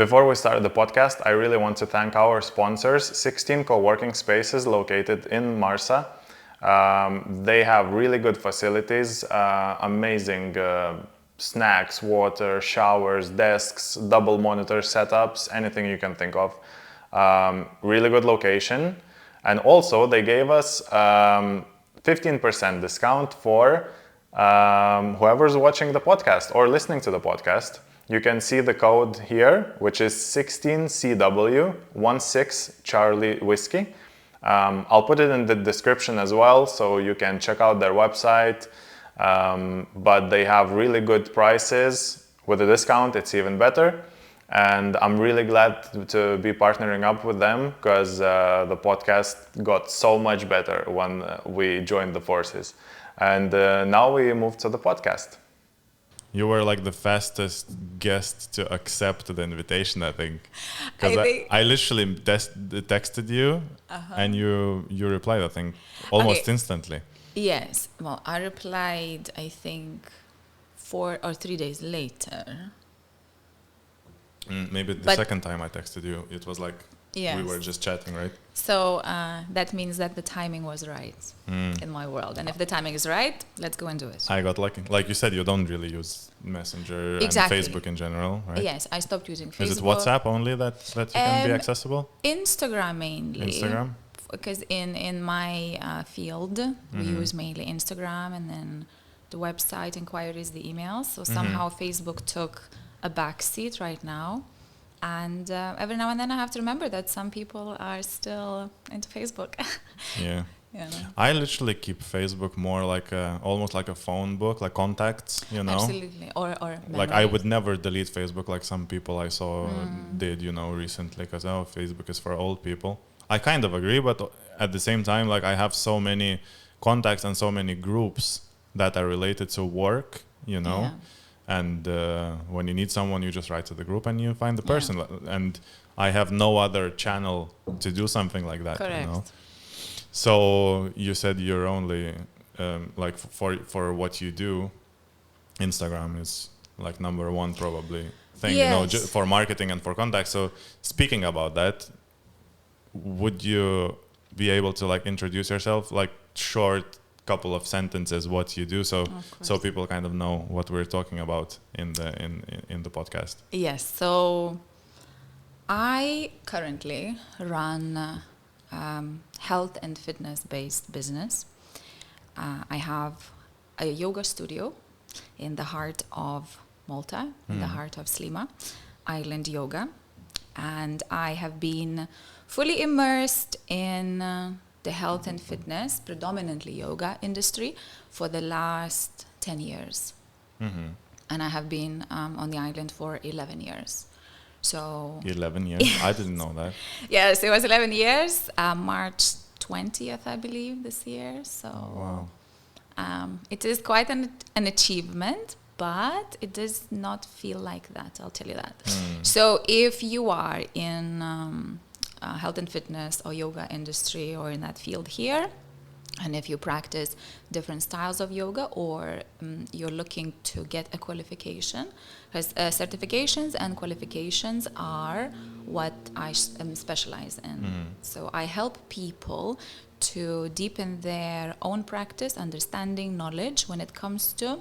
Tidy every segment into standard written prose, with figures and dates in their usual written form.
Before we start the podcast, I really want to thank our sponsors, 16 co-working spaces located in Marsa. They have really good facilities, amazing snacks, water, showers, desks, double monitor setups, anything you can think of. Really good location. And also they gave us 15% discount for whoever's watching the podcast or listening to the podcast. You can see the code here, which is 16CW 16 Charlie Whiskey. I'll put it in the description as well, so you can check out their website. But they have really good prices. With a discount, it's even better. And I'm really glad to be partnering up with them because the podcast got so much better when we joined the forces. And now we move to the podcast. You were like the fastest guest to accept the invitation, I think. Because I literally texted you and you replied, I think, almost instantly. Yes. Well, I replied, I think, 4 or 3 days later. Maybe the second time I texted you, it was like we were just chatting, right? So that means that the timing was right in my world. And if the timing is right, let's go and do it. I got lucky. Like you said, you don't really use Messenger and Facebook in general, right? Yes, I stopped using Facebook. Is it WhatsApp only that you can be accessible? Instagram mainly. Instagram? Because in my field, we use mainly Instagram, and then the website inquiries, the emails. So somehow Facebook took a backseat right now. And every now and then I have to remember that some people are still into Facebook. Yeah. I literally keep Facebook more like almost like a phone book, like contacts, you know. Absolutely. Or like I would never delete Facebook like some people I saw did, you know, recently, because Facebook is for old people. I kind of agree, but at the same time, like I have so many contacts and so many groups that are related to work, you know. Yeah. And when you need someone, you just write to the group and you find the person. Yeah. And I have no other channel to do something like that. Correct. You know? So you said you're only like for what you do, Instagram is like number one probably thing, you know, for marketing and for contacts. So speaking about that, would you be able to like introduce yourself, like short couple of sentences what you do, so people kind of know what we're talking about in the podcast? Yes. So I currently run health and fitness based business. I have a yoga studio in the heart of Malta, in the heart of Slima, Island Yoga, and I have been fully immersed in the health and fitness, predominantly yoga industry, for the last 10 years. And I have been on the island for 11 years. So 11 years? I didn't know that. Yes, it was 11 years, March 20th, I believe, this year. So it is quite an achievement, but it does not feel like that, I'll tell you that. So if you are in health and fitness or yoga industry or in that field here, and if you practice different styles of yoga, or you're looking to get a qualification, because certifications and qualifications are what I specialize in. So I help people to deepen their own practice, understanding, knowledge when it comes to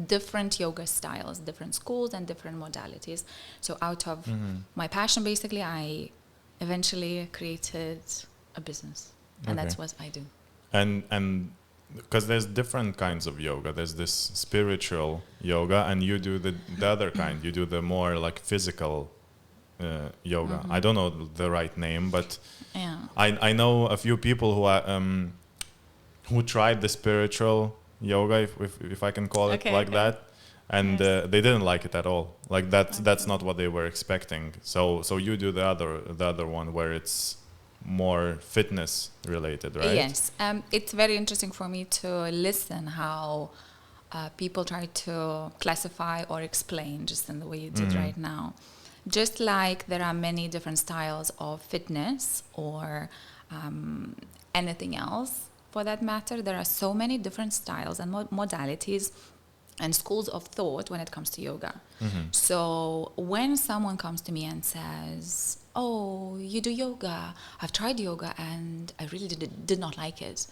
different yoga styles, different schools and different modalities. So out of my passion, basically, I eventually created a business, and that's what I do. And because there's different kinds of yoga. There's this spiritual yoga, and you do the other kind. You do the more like physical yoga. I don't know the right name, but I know a few people who tried the spiritual yoga, if I can call it that. And they didn't like it at all. Like that's not what they were expecting. So you do the other one where it's more fitness related, right? Yes. It's very interesting for me to listen how people try to classify or explain, just in the way you did right now. Just like there are many different styles of fitness or anything else for that matter, there are so many different styles and modalities and schools of thought when it comes to yoga. So when someone comes to me and says, oh, you do yoga, I've tried yoga and I really did not like it.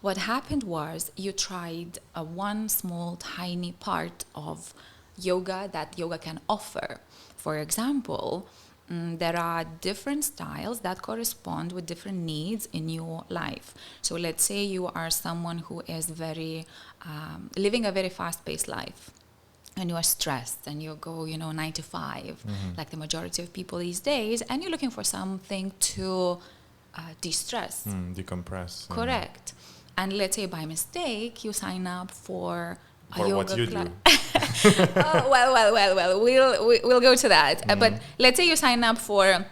What happened was you tried one small tiny part of yoga that yoga can offer. For example, there are different styles that correspond with different needs in your life. So let's say you are someone who is very living a very fast-paced life, and you are stressed, and you go 9 to 5 like the majority of people these days, and you're looking for something to de-stress, decompress. Correct. And let's say by mistake you sign up for a yoga what you class. do. Oh, well. We'll go to that. But let's say you sign up for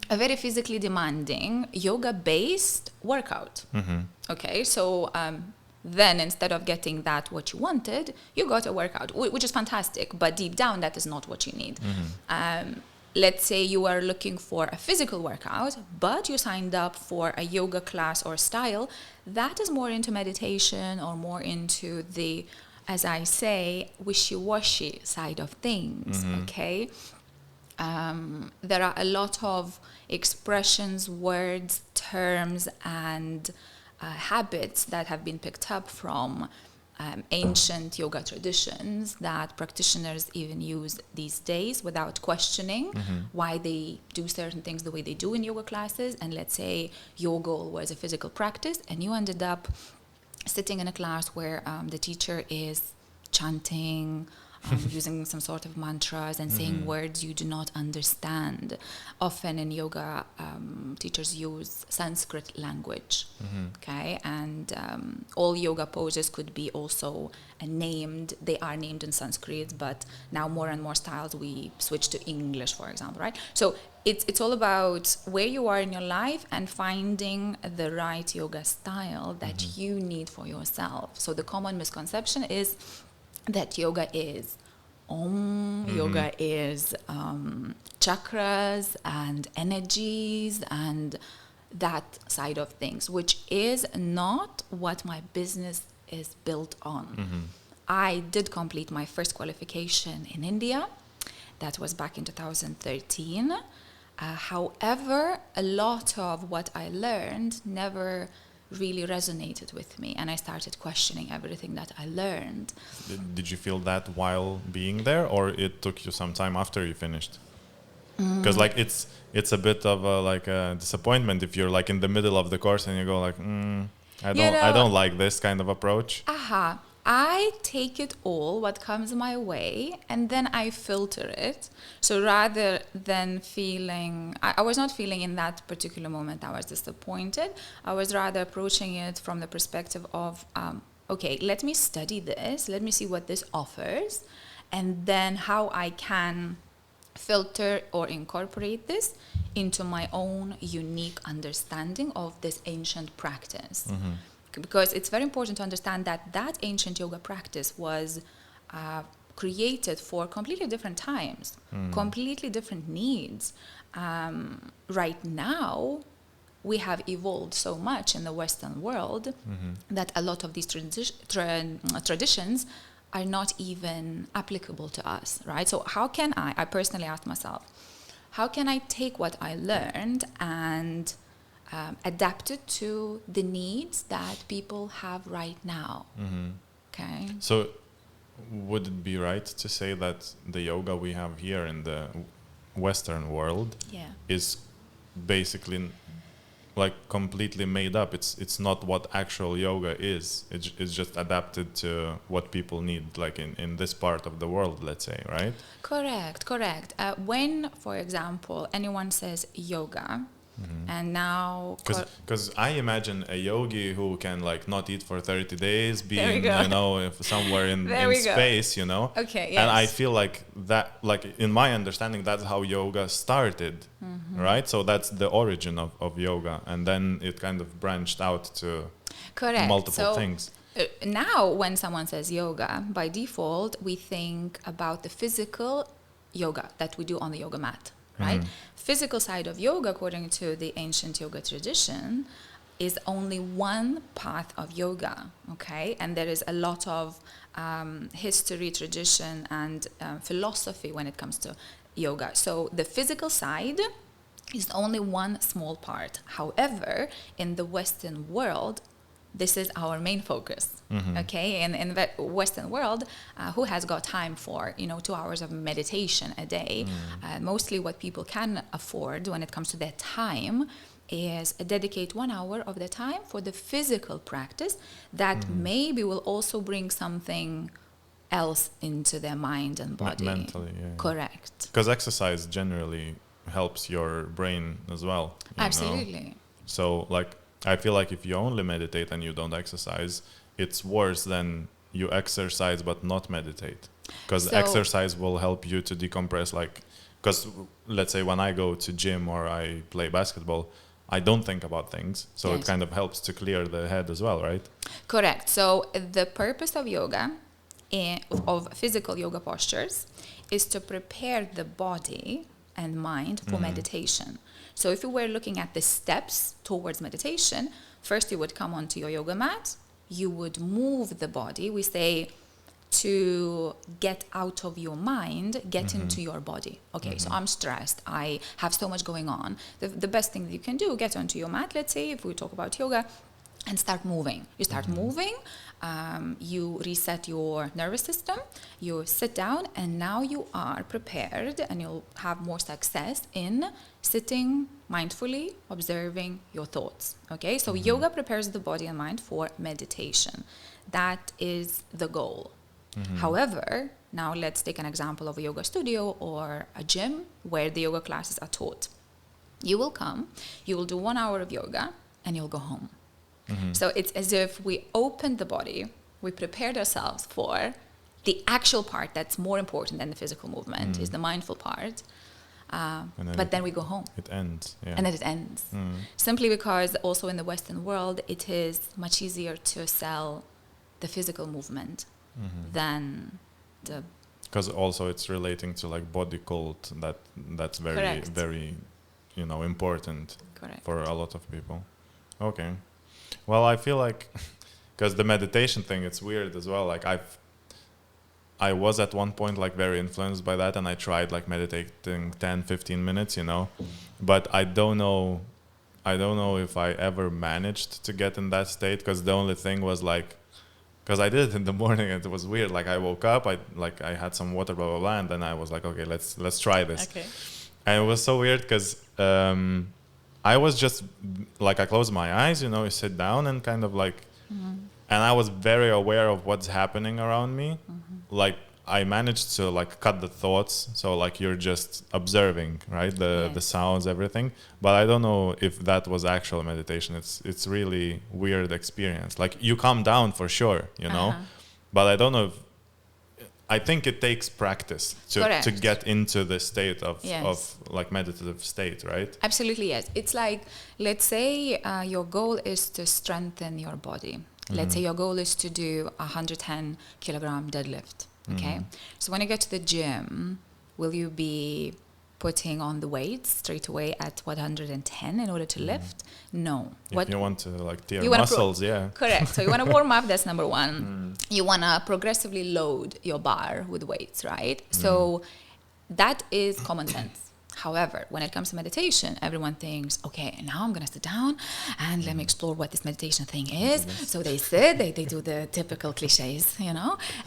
a very physically demanding yoga-based workout. Okay, so then instead of getting that what you wanted, you got a workout, which is fantastic. But deep down, that is not what you need. Let's say you are looking for a physical workout, but you signed up for a yoga class or style that is more into meditation or more into the, as I say, wishy-washy side of things, okay? There are a lot of expressions, words, terms, and habits that have been picked up from ancient yoga traditions that practitioners even use these days without questioning why they do certain things the way they do in yoga classes. And let's say your goal was a physical practice and you ended up sitting in a class where the teacher is chanting, using some sort of mantras and saying words you do not understand. Often in yoga, teachers use Sanskrit language, okay? And all yoga poses could be also named. They are named in Sanskrit, but now more and more styles we switch to English, for example, right? So it's all about where you are in your life and finding the right yoga style that you need for yourself. So the common misconception is that yoga is yoga is chakras and energies and that side of things, which is not what my business is built on. I did complete my first qualification in India. That was back in 2013. However, a lot of what I learned never really resonated with me, and I started questioning everything that I learned. Did you feel that while being there, or it took you some time after you finished? Because like it's a bit of a disappointment if you're like in the middle of the course and you go like, I don't like this kind of approach. I take it all, what comes my way, and then I filter it. So rather than feeling, I was not feeling in that particular moment I was disappointed. I was rather approaching it from the perspective of, okay, let me study this, let me see what this offers, and then how I can filter or incorporate this into my own unique understanding of this ancient practice. Because it's very important to understand that ancient yoga practice was created for completely different times, completely different needs. Right now, we have evolved so much in the Western world that a lot of these traditions are not even applicable to us, right? So how can I personally asked myself, how can I take what I learned and adapted to the needs that people have right now. Okay. So would it be right to say that the yoga we have here in the Western world is basically like completely made up? It's not what actual yoga is. It's just adapted to what people need, like in this part of the world, let's say, right? Correct. When, for example, anyone says yoga, and now because I imagine a yogi who can like not eat for 30 days being if somewhere in space, okay, yes. And I feel like that, like in my understanding, that's how yoga started, right? So that's the origin of yoga, and then it kind of branched out to multiple things. Now when someone says yoga, by default we think about the physical yoga that we do on the yoga mat, right? Physical side of yoga, according to the ancient yoga tradition, is only one path of yoga, okay? And there is a lot of history, tradition, and philosophy when it comes to yoga. So the physical side is only one small part. However, in the Western world, this is our main focus, okay? And in the Western world, who has got time for, 2 hours of meditation a day? Mostly what people can afford when it comes to their time is dedicate 1 hour of the time for the physical practice that maybe will also bring something else into their mind and body. Mentally, yeah. Correct. Because exercise generally helps your brain as well. Absolutely. So, I feel like if you only meditate and you don't exercise, it's worse than you exercise but not meditate. Because exercise will help you to decompress. Because let's say when I go to gym or I play basketball, I don't think about things. So it kind of helps to clear the head as well, right? Correct. So the purpose of yoga, of physical yoga postures, is to prepare the body and mind for meditation. So if you were looking at the steps towards meditation, first you would come onto your yoga mat, you would move the body. We say to get out of your mind, get into your body. Okay, so I'm stressed, I have so much going on. The best thing that you can do, get onto your mat, let's say, if we talk about yoga, and start moving. You start moving, you reset your nervous system, you sit down, and now you are prepared and you'll have more success in sitting mindfully, observing your thoughts. Okay, so yoga prepares the body and mind for meditation. That is the goal. However, now let's take an example of a yoga studio or a gym where the yoga classes are taught. You will come, you will do 1 hour of yoga, and you'll go home. So it's as if we opened the body, we prepared ourselves for the actual part that's more important than the physical movement, is the mindful part. But then we go home. It ends. Yeah. And then it ends. Simply because also in the Western world, it is much easier to sell the physical movement than the... Because also it's relating to body cult, that's very, Correct. very, important Correct. for a lot of people. Okay. Well, I feel like, because the meditation thing, it's weird as well. I was at one point very influenced by that, and I tried meditating 10-15 minutes, but I don't know if I ever managed to get in that state, because the only thing was because I did it in the morning and it was weird. I woke up, I had some water, blah blah blah, and then I was like, okay, let's try this. Okay. And it was so weird because I was just I closed my eyes, you sit down and kind of and I was very aware of what's happening around me. I managed to cut the thoughts, so you're just observing, right? The sounds, everything. But I don't know if that was actual meditation. It's really weird experience. You calm down for sure, but I don't know if, I think it takes practice to get into the state of meditative state, right? Absolutely, yes. It's let's say your goal is to strengthen your body. Let's say your goal is to do a 110 kilogram deadlift. Okay, so when you get to the gym, will you be putting on the weights straight away at 110 in order to lift? No. If you want to tear muscles, yeah. Correct. So you want to warm up, that's number one. You want to progressively load your bar with weights, right? So that is common sense. However, when it comes to meditation, everyone thinks, okay, now I'm going to sit down and let me explore what this meditation thing is. So they sit, they do the typical cliches,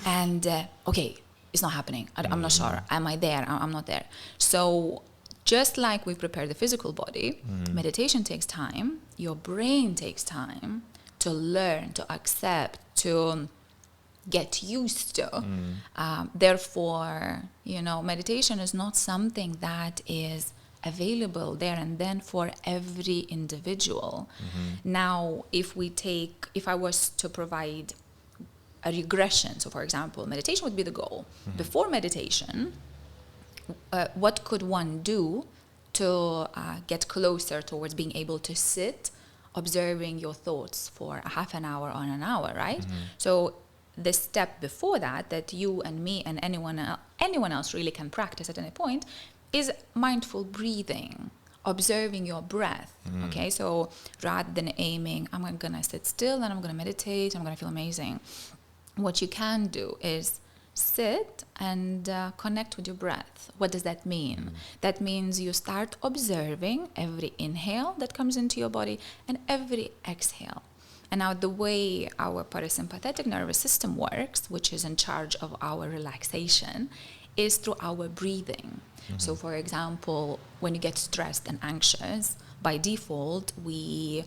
and okay, it's not happening. I'm not sure. Am I there? I'm not there. So just like we prepare the physical body, meditation takes time. Your brain takes time to learn, to accept, to get used to. Therefore, meditation is not something that is available there and then for every individual. Now, if I was to provide a regression, so for example, meditation would be the goal. Before meditation, what could one do to get closer towards being able to sit, observing your thoughts for a half an hour or an hour, right? So the step before that you and me and anyone else really can practice at any point, is mindful breathing. observing your breath. Okay, so rather than aiming, I'm gonna sit still and I'm gonna meditate, I'm gonna feel amazing. What you can do is sit and connect with your breath. What does that mean? That means you start observing every inhale that comes into your body and every exhale. And now the way our parasympathetic nervous system works, which is in charge of our relaxation, is through our breathing. So for example, when you get stressed and anxious, by default, we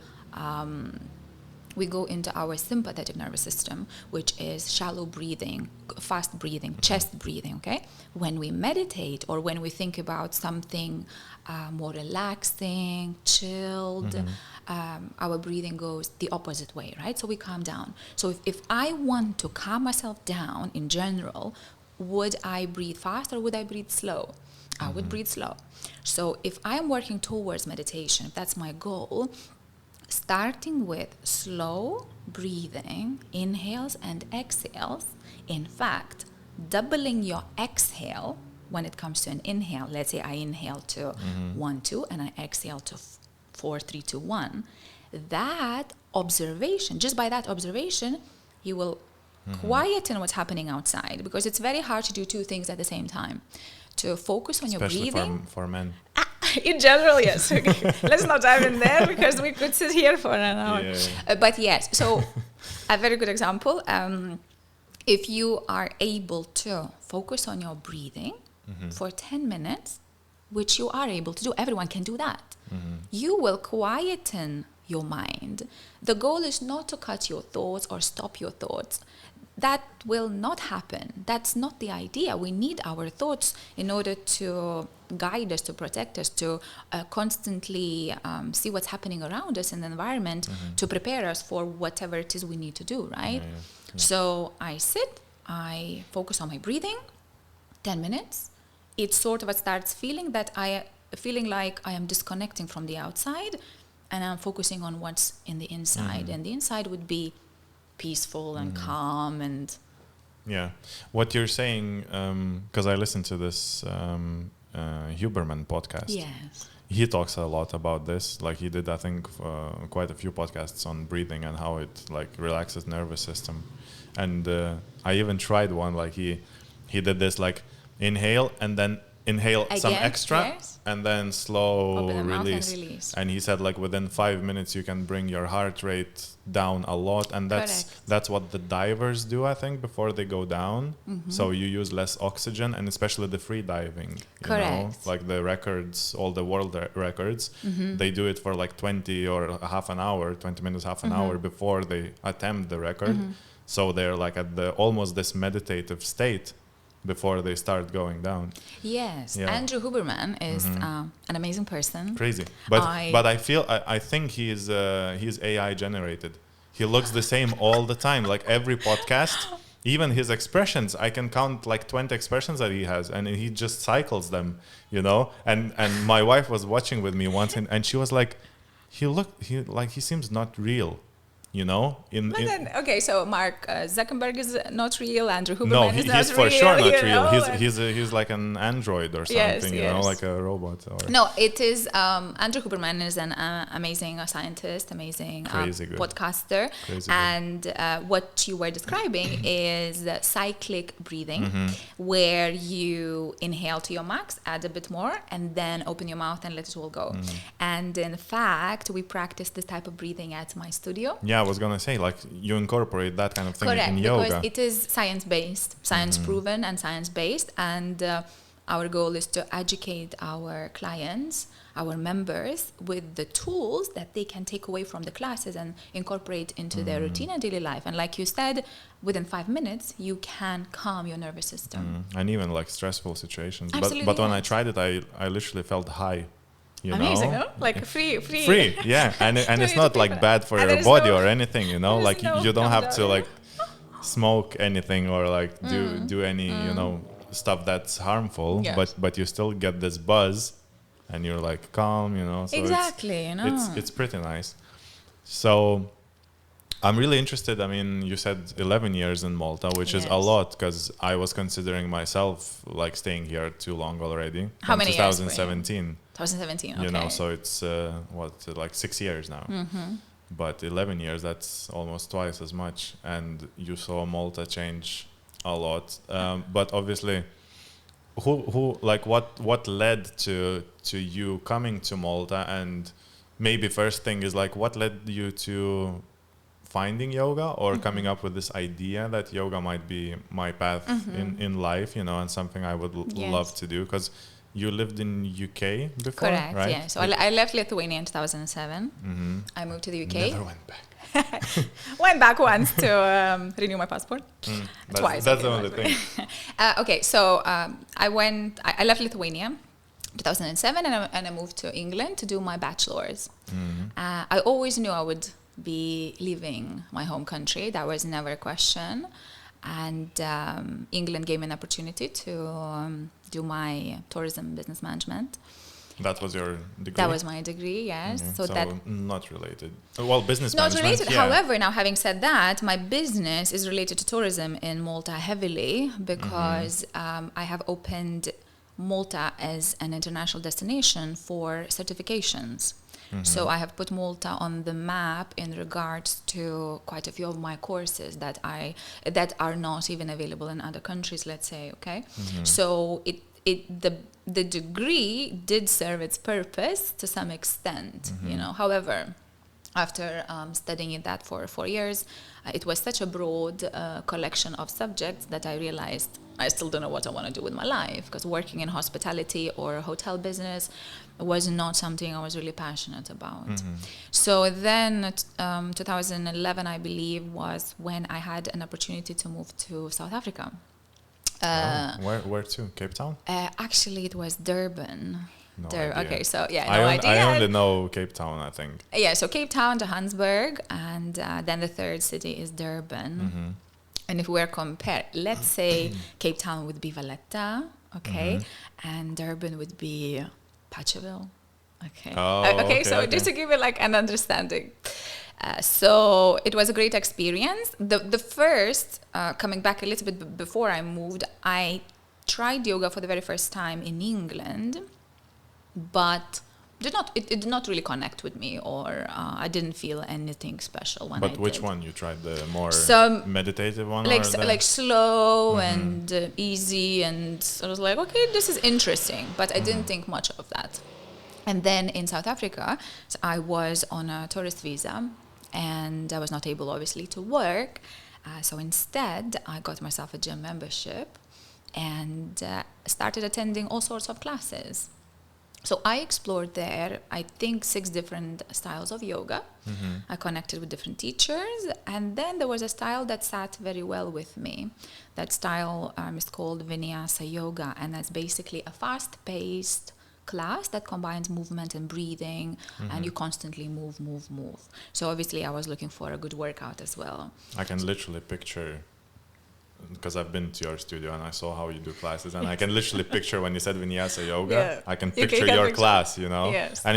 go into our sympathetic nervous system, which is shallow breathing, fast breathing, chest breathing, okay? When we meditate or when we think about something more relaxing, chilled, our breathing goes the opposite way, right? So we calm down. So if I want to calm myself down in general, would I breathe fast or would I breathe slow? I would breathe slow. So if I'm working towards meditation, if that's my goal, starting with slow breathing, inhales and exhales, in fact, doubling your exhale when it comes to an inhale. Let's say I inhale to 1, 2, and I exhale to 4, 3, 2, 1. That observation, just by that observation, you will quieten what's happening outside, because it's very hard to do two things at the same time. To focus on Especially your breathing. for men. In general, yes. Okay. Let's not dive in there because we could sit here for an hour. Yeah. But yes, so a very good example. If you are able to focus on your breathing for 10 minutes, which you are able to do, everyone can do that. You will quieten your mind. The goal is not to cut your thoughts or stop your thoughts. That will not happen. That's not the idea. We need our thoughts in order to guide us, to protect us, to constantly see what's happening around us in the environment, to prepare us for whatever it is we need to do, right? Yeah. So I sit, I focus on my breathing, 10 minutes. It sort of starts feeling like I am disconnecting from the outside, and I'm focusing on what's in the inside. And the inside would be peaceful and calm and what you're saying, because I listened to this Huberman podcast. yes, He talks a lot about this. Like he did, I think, quite a few podcasts on breathing and how it like relaxes nervous system. And I even tried one. Like he did this like inhale and then inhale some Again, extra yes. and then slow Open the mouth and release. release. And he said like within 5 minutes you can bring your heart rate down a lot, and Correct. that's what the divers do, I think, before they go down. So you use less oxygen, and especially the free diving, you know, Correct. like the records, all the world records, they do it for like 20 or half an hour, 20 minutes, half an hour before they attempt the record. So they're like at the almost this meditative state before they start going down. Yes, Yeah. Andrew Huberman is an amazing person. Crazy, but I think he's AI generated. He looks the same all the time. Like every podcast, even his expressions, I can count like 20 expressions that he has, and he just cycles them, you know. And my wife was watching with me once, and she was like, he seems not real. You know, But then, okay, so Mark Zuckerberg is not real. Andrew Huberman is not real. he's for sure not you real. know? He's like an android or something, you know, like a robot. Or No, it is. Andrew Huberman is an amazing scientist, amazing Crazy good. podcaster. Crazy good. And what you were describing is cyclic breathing, where you inhale to your max, add a bit more, and then open your mouth and let it all go. And in fact, we practice this type of breathing at my studio. Yeah, I was gonna say, like, you incorporate that kind of thing Correct, in yoga. because it is science-based, science-proven and science-based, and our goal is to educate our clients, our members, with the tools that they can take away from the classes and incorporate into their routine and daily life. And like you said, within 5 minutes, you can calm your nervous system. And even like stressful situations. Absolutely, But when I yes. tried it, I literally felt high. You Amazing, know? huh? Like free. Free, yeah, and it's need not to like pay bad for and your there's body no- or anything, you know. there's Like no you don't have to countdown, like smoke anything or like do any you know stuff that's harmful. Yes. But you still get this buzz, and you're like calm, you know. So Exactly, you know. it's pretty nice. So I'm really interested. I mean, you said 11 years in Malta, which is a Yes. lot, because I was considering myself like staying here too long already. How from many years for you? 2017. 2017, okay. You know, so it's like 6 years now. But 11 years, that's almost twice as much. And you saw Malta change a lot. But obviously, what led to you coming to Malta? And maybe first thing is like, what led you to finding yoga or coming up with this idea that yoga might be my path in life, you know, and something I would love to do? Because you lived in UK before, correct, right? yeah. So I left Lithuania in 2007. I moved to the UK. Never went back. Went back once to renew my passport. Twice. That's the only thing. Okay, so I left Lithuania 2007 and I moved to England to do my bachelor's. I always knew I would be leaving my home country. That was never a question. And England gave me an opportunity to do my tourism business management. That was your degree? That was my degree, yes. So that not related. Well, business not management. related. Yeah. However, now having said that, my business is related to tourism in Malta heavily because I have opened Malta as an international destination for certifications. So I have put Malta on the map in regards to quite a few of my courses that are not even available in other countries, let's say, okay? So the degree did serve its purpose to some extent, you know. However, after studying that for 4 years, it was such a broad collection of subjects that I realized I still don't know what I want to do with my life, because working in hospitality or hotel business was not something I was really passionate about. So then 2011, I believe, was when I had an opportunity to move to South Africa. Where to? Cape Town? Actually, it was Durban. No idea. Okay, so yeah, I only know Cape Town, I think. Yeah, so Cape Town, Johannesburg, and then the third city is Durban. And if we were compared, let's say Cape Town would be Valletta, okay, and Durban would be Patchaville, okay. Okay, so just to give you like an understanding. So it was a great experience. The first, coming back a little bit before I moved, I tried yoga for the very first time in England, but it did not really connect with me, or I didn't feel anything special when I did. But which one? You tried the more meditative one? Like slow and easy, and I was like, okay, this is interesting, but I didn't think much of that. And then in South Africa, so I was on a tourist visa, and I was not able, obviously, to work. So instead, I got myself a gym membership and started attending all sorts of classes. So I explored there, I think, 6 different styles of yoga. I connected with different teachers. And then there was a style that sat very well with me. That style is called Vinyasa Yoga. And that's basically a fast-paced class that combines movement and breathing. And you constantly move. So obviously I was looking for a good workout as well. I can literally picture, because I've been to your studio and I saw how you do classes, and I can literally picture when you said Vinyasa Yoga, I can picture your class, you know? Yes. And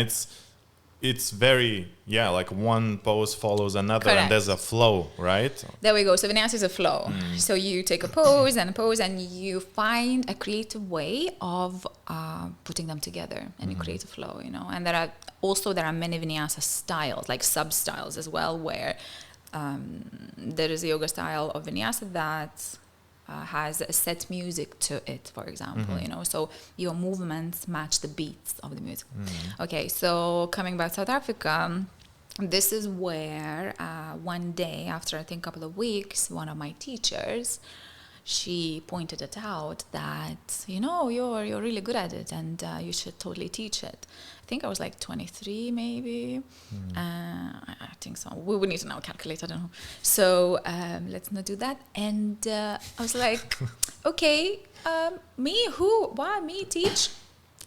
it's very, like one pose follows another. Correct. And there's a flow, right? There we go. So Vinyasa is a flow. So you take a pose and you find a creative way of putting them together, and you create a flow, you know? And there are many Vinyasa styles, like sub-styles as well, where there is a yoga style of Vinyasa that has a set music to it, for example, you know, so your movements match the beats of the music. Okay, so coming back to South Africa, this is where one day, after I think a couple of weeks, one of my teachers, she pointed it out that, you know, you're really good at it, and you should totally teach it. I think I was like 23 maybe. I think so. We would need to now calculate, I don't know. So let's not do that. And I was like, okay, me? Who? Why me teach?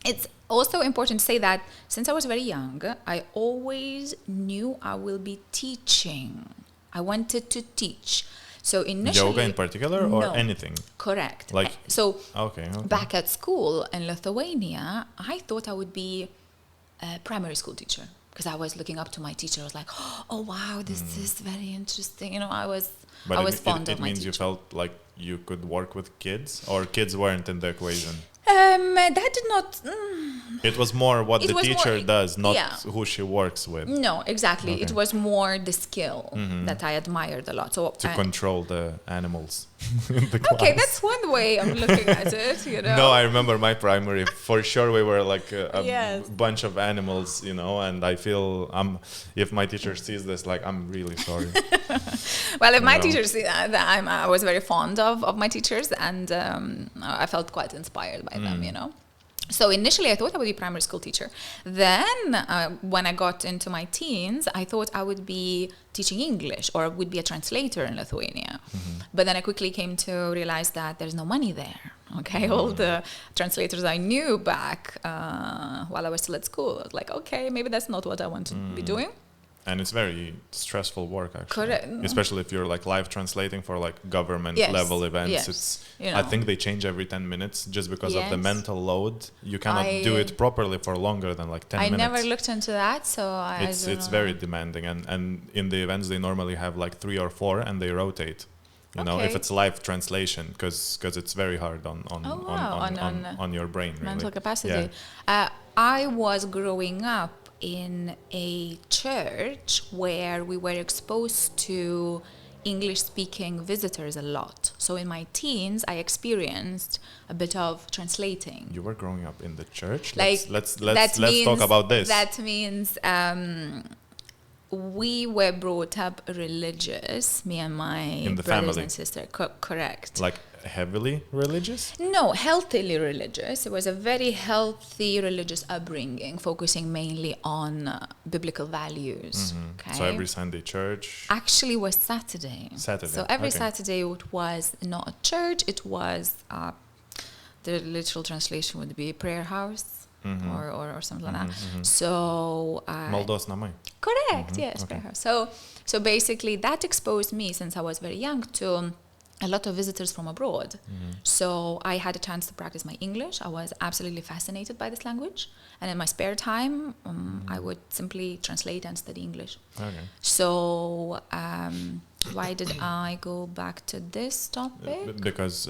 It's also important to say that since I was very young, I always knew I will be teaching. I wanted to teach. So initially, yoga in particular, or anything? Correct. Like, so okay. Back at school in Lithuania, I thought I would be a primary school teacher, because I was looking up to my teacher. I was like, oh wow, this is very interesting. You know, I was fond of my teacher. It means you felt like you could work with kids, or kids weren't in the equation? That did not. It was more what It the was teacher more- does, not yeah. who she works with, No, exactly. Okay. It was more the skill that I admired a lot. So to control the animals in the class. okay, that's one way of looking at it. You know. No, I remember my primary. For sure, we were like a Yes. bunch of animals, you know. And I feel if my teacher sees this, like I'm really sorry. Well, if my know. teachers see that, I was very fond of my teachers, and I felt quite inspired by them, you know. So initially, I thought I would be a primary school teacher. Then, when I got into my teens, I thought I would be teaching English or would be a translator in Lithuania. But then I quickly came to realize that there's no money there. Okay, all the translators I knew back while I was still at school, I was like, okay, maybe that's not what I want to be doing. And it's very stressful work, actually. Correct. Especially if you're like live translating for like government Yes, level events. yes. It's You I know. think they change every 10 minutes just because of the Yes. mental load. You cannot do it properly for longer than like 10 I minutes. never looked into that, so I It's don't it's know. very demanding, and in the events they normally have like 3 or 4 and they rotate. You know, if Okay. it's live translation, because it's very hard on Oh, wow. on your brain. Really. Mental capacity. I was growing up in a church where we were exposed to English-speaking visitors a lot. So in my teens, I experienced a bit of translating. You were growing up in the church. Like Let's that talk about this. That means we were brought up religious, me and my In the brothers family. and sisters. Correct. Like heavily religious. No, healthily religious. It was a very healthy religious upbringing, focusing mainly on biblical values. Okay. So every Sunday church. Actually was Saturday. Saturday, So every okay. Saturday it was not a church, it was the literal translation would be prayer house or something like that. So Maldos namai. correct, yes, okay. prayer house. So basically that exposed me since I was very young to a lot of visitors from abroad. So I had a chance to practice my English. I was absolutely fascinated by this language. And in my spare time, I would simply translate and study English. Okay. So why did I go back to this topic? Because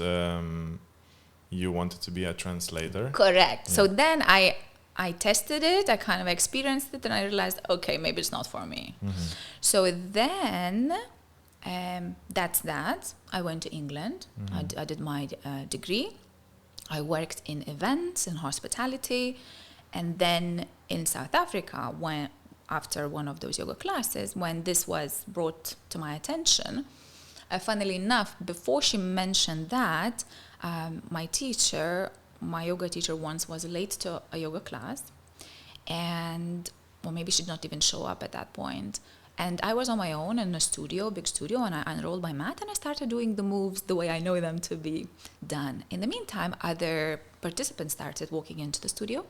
you wanted to be a translator. Correct. So then I tested it, I kind of experienced it, and I realized, okay, maybe it's not for me. So then that's that. I went to England. I did my degree. I worked in events and hospitality. And then in South Africa, when after one of those yoga classes, when this was brought to my attention, funnily enough, before she mentioned that, my yoga teacher once was late to a yoga class, and or maybe she did not even show up at that point. And I was on my own in a studio, big studio, and I unrolled my mat and I started doing the moves the way I know them to be done. In the meantime, other participants started walking into the studio.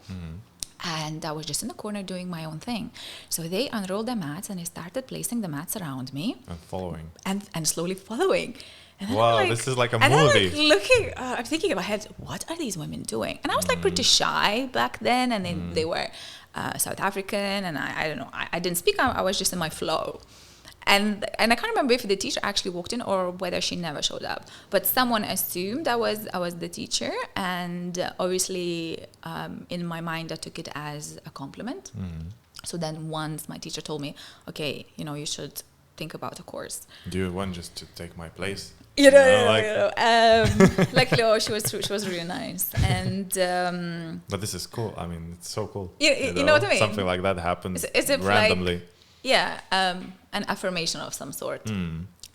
And I was just in the corner doing my own thing. So they unrolled their mats and they started placing the mats around me. And following. And slowly following. And then Wow, I'm this is like a and movie. I'm like looking, I'm thinking in my head, what are these women doing? And I was like pretty shy back then, and they were South African, and I don't know, I didn't speak, I was just in my flow. And I can't remember if the teacher actually walked in or whether she never showed up. But someone assumed I was the teacher, and obviously in my mind I took it as a compliment. So then once my teacher told me, okay, you should think about a course. Do you want just to take my place? Luckily, she was really nice, and But this is cool. I mean, it's so cool. You know what I mean? Something like that happens It's if randomly. an affirmation of some sort.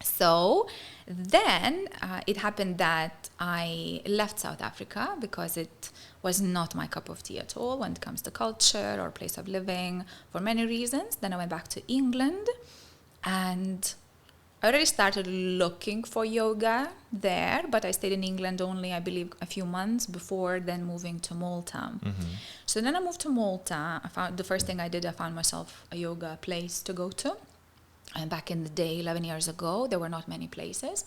So then it happened that I left South Africa because it was not my cup of tea at all when it comes to culture or place of living for many reasons. Then I went back to England, and I already started looking for yoga there, but I stayed in England only, I believe, a few months before then moving to Malta. So then I moved to Malta. The first thing I did, I found myself a yoga place to go to. And back in the day, 11 years ago, there were not many places.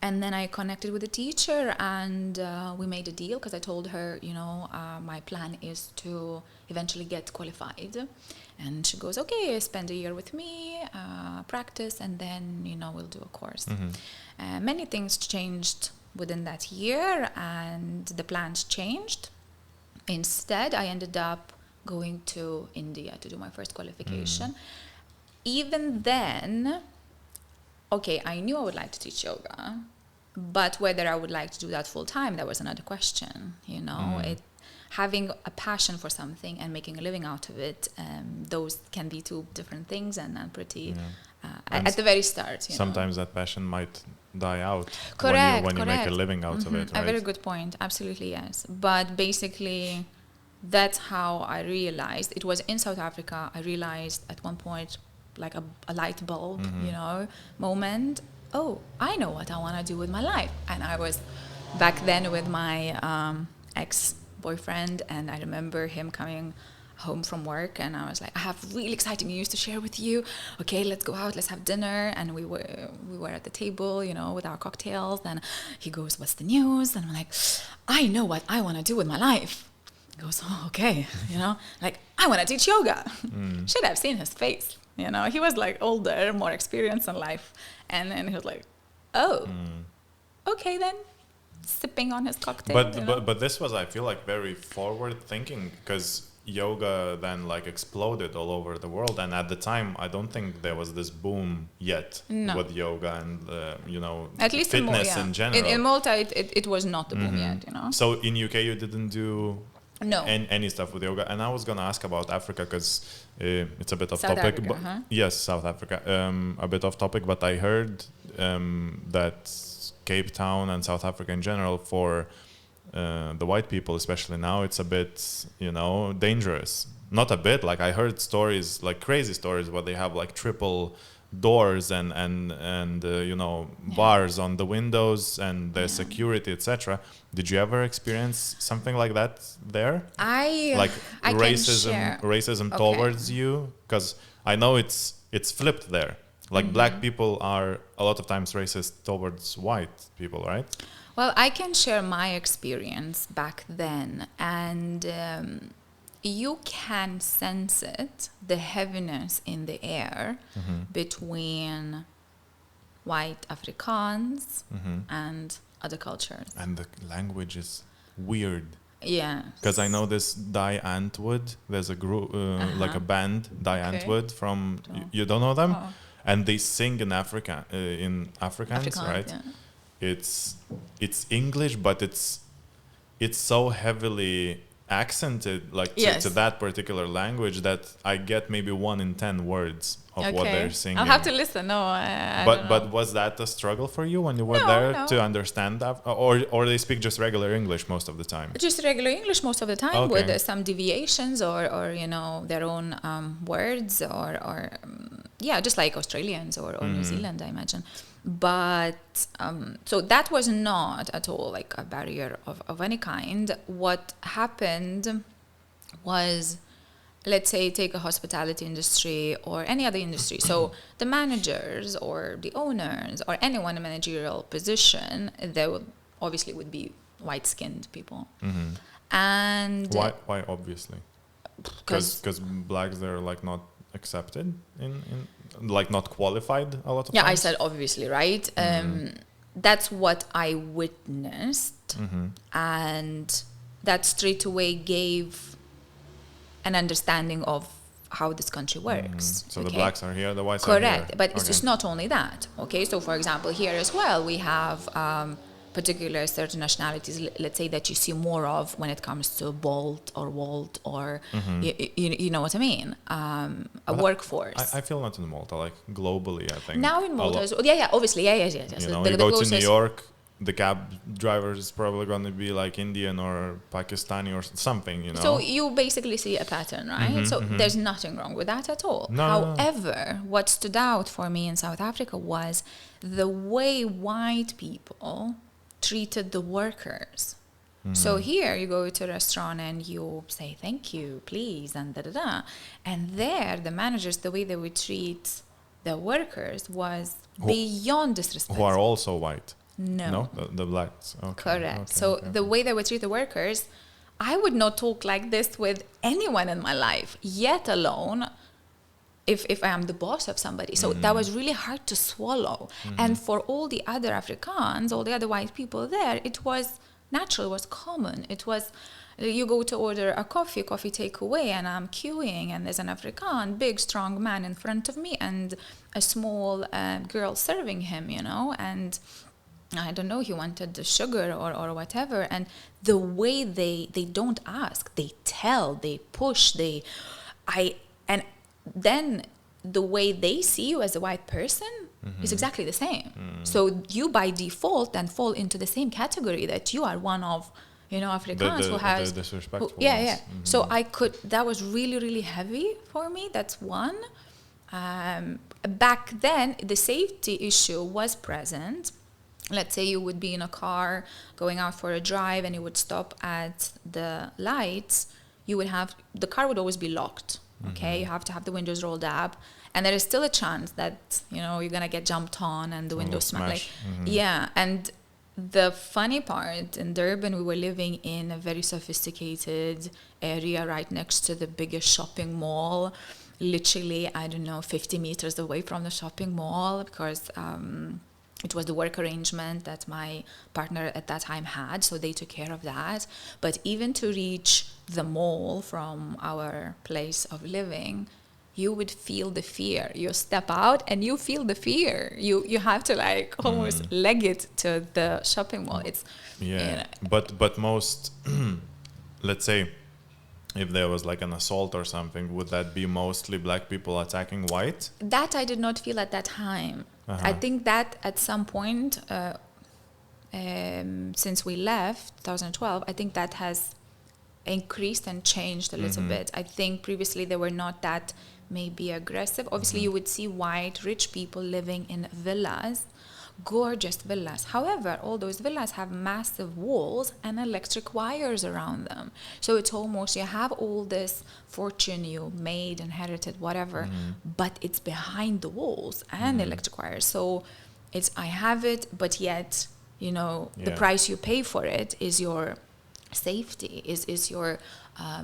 And then I connected with a teacher, and we made a deal because I told her, my plan is to eventually get qualified. And she goes, okay, spend a year with me, practice, and then, we'll do a course. Many things changed within that year, and the plans changed. Instead, I ended up going to India to do my first qualification. Even then, okay, I knew I would like to teach yoga, but whether I would like to do that full time, that was another question. You know, having a passion for something and making a living out of it, those can be two different things, and pretty at the very start. Sometimes that passion might die out when you make a living out of it, right? A very good point. Absolutely, yes. But basically, that's how I realized. It was in South Africa. I realized at one point, like a light bulb, moment. Oh, I know what I want to do with my life. And I was back then with my ex-boyfriend, and I remember him coming home from work, and I was like, I have really exciting news to share with you. Okay, let's go out, let's have dinner. And we were at the table, with our cocktails, and he goes, what's the news? And I'm like, I know what I want to do with my life. He goes, oh, okay, like, I want to teach yoga. Should have seen his face. He was like older, more experienced in life. And then he was like, oh, okay then. Sipping on his cocktail. But this was, I feel like, very forward thinking, because yoga then like exploded all over the world. And at the time, I don't think there was this boom yet with yoga and, at least fitness in general. In Malta, it was not the boom yet, So in UK, you didn't do no any stuff with yoga. And I was going to ask about Africa, because it's a bit off South topic. Africa, Yes, South Africa. A bit off topic, but I heard that Cape Town and South Africa in general, for the white people, especially now, it's a bit, dangerous. Not a bit. Like, I heard stories, like crazy stories, where they have like triple doors and bars on the windows, and the security, etc. Did you ever experience something like that there? I Racism towards you? Because I know it's flipped there. Like, black people are a lot of times racist towards white people, right? Well, I can share my experience back then, and you can sense it, the heaviness in the air between white Afrikaans and other cultures. And the language is weird. Yeah. Because I know this Die Antwoord. There's a group, like a band, Die Antwoord from. You don't know them, and they sing in Afrikaans, right? Yeah. It's English, but it's so heavily accented, like to that particular language, that I get maybe 1 in 10 words of what they're singing. I'll have to listen. No, but was that a struggle for you when you were there to understand that, or they speak just regular English most of the time? Just regular English most of the time, with some deviations or their own words or just like Australians or New Zealand, I imagine. But so that was not at all like a barrier of any kind. What happened was, let's say, take a hospitality industry or any other industry. So the managers or the owners or anyone in a managerial position, they would be white-skinned people. And why obviously? Because blacks, they're like not accepted in like not qualified a lot of times. I said obviously, right? That's what I witnessed, and that straight away gave an understanding of how this country works. So the blacks are here, the whites are here. Correct, but it's not only that. Okay, so for example, here as well, we have particular certain nationalities, let's say, that you see more of when it comes to Bolt or Wolt or you know what I mean, a workforce. I feel not in Malta, like globally, I think. Now in Malta, obviously, yes. You go to New York, the cab driver is probably going to be like Indian or Pakistani or something, So you basically see a pattern, right? So there's nothing wrong with that at all. However, what stood out for me in South Africa was the way white people treated the workers. So here you go to a restaurant and you say thank you, please, and da-da-da. And there, the managers, the way they would treat the workers was beyond disrespectful. Who are also white. No, the blacks. Okay. Correct. The way they would treat the workers, I would not talk like this with anyone in my life, yet alone if I am the boss of somebody. So that was really hard to swallow. And for all the other Afrikaans, all the other white people there, it was natural, it was common. It was, you go to order a coffee takeaway, and I'm queuing, and there's an Afrikaan, big, strong man in front of me, and a small girl serving him, you know, and I don't know, he wanted the sugar or whatever. And the way they don't ask, they tell, they push, and then the way they see you as a white person is exactly the same. So you by default then fall into the same category, that you are one of, you know, Afrikaans who has the disrespectful ones. So that was really, really heavy for me. That's one. Back then, the safety issue was present. Let's say you would be in a car going out for a drive, and you would stop at the lights. The car would always be locked. Okay, you have to have the windows rolled up, and there is still a chance that, you know, you're gonna get jumped on and the windows smash. And the funny part, in Durban, we were living in a very sophisticated area right next to the biggest shopping mall, literally, I don't know, 50 meters away from the shopping mall, because it was the work arrangement that my partner at that time had, so they took care of that. But even to reach the mall from our place of living, you would feel the fear. You step out and you feel the fear. You have to like almost leg it to the shopping mall. It's you know. But most, let's say, if there was like an assault or something, would that be mostly black people attacking white? That I did not feel at that time. I think that at some point, since we left 2012, I think that has increased and changed a little bit. I think previously they were not that maybe aggressive. Obviously, you would see white, rich people living in villas, gorgeous villas. However, all those villas have massive walls and electric wires around them. So it's almost, you have all this fortune you made, inherited, whatever, but it's behind the walls and the electric wires. So it's, I have it, but yet, you know, the price you pay for it is your safety, is your...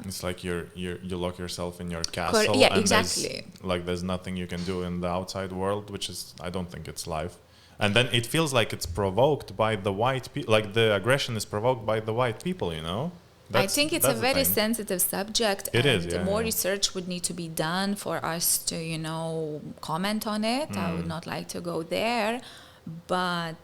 it's like you lock yourself in your castle. Yeah, and exactly. There's nothing you can do in the outside world, which is, I don't think it's life. And then it feels like it's provoked by the white people, like the aggression is provoked by the white people, you know? I think it's a very sensitive subject. It is, yeah. More research would need to be done for us to, you know, comment on it. I would not like to go there. But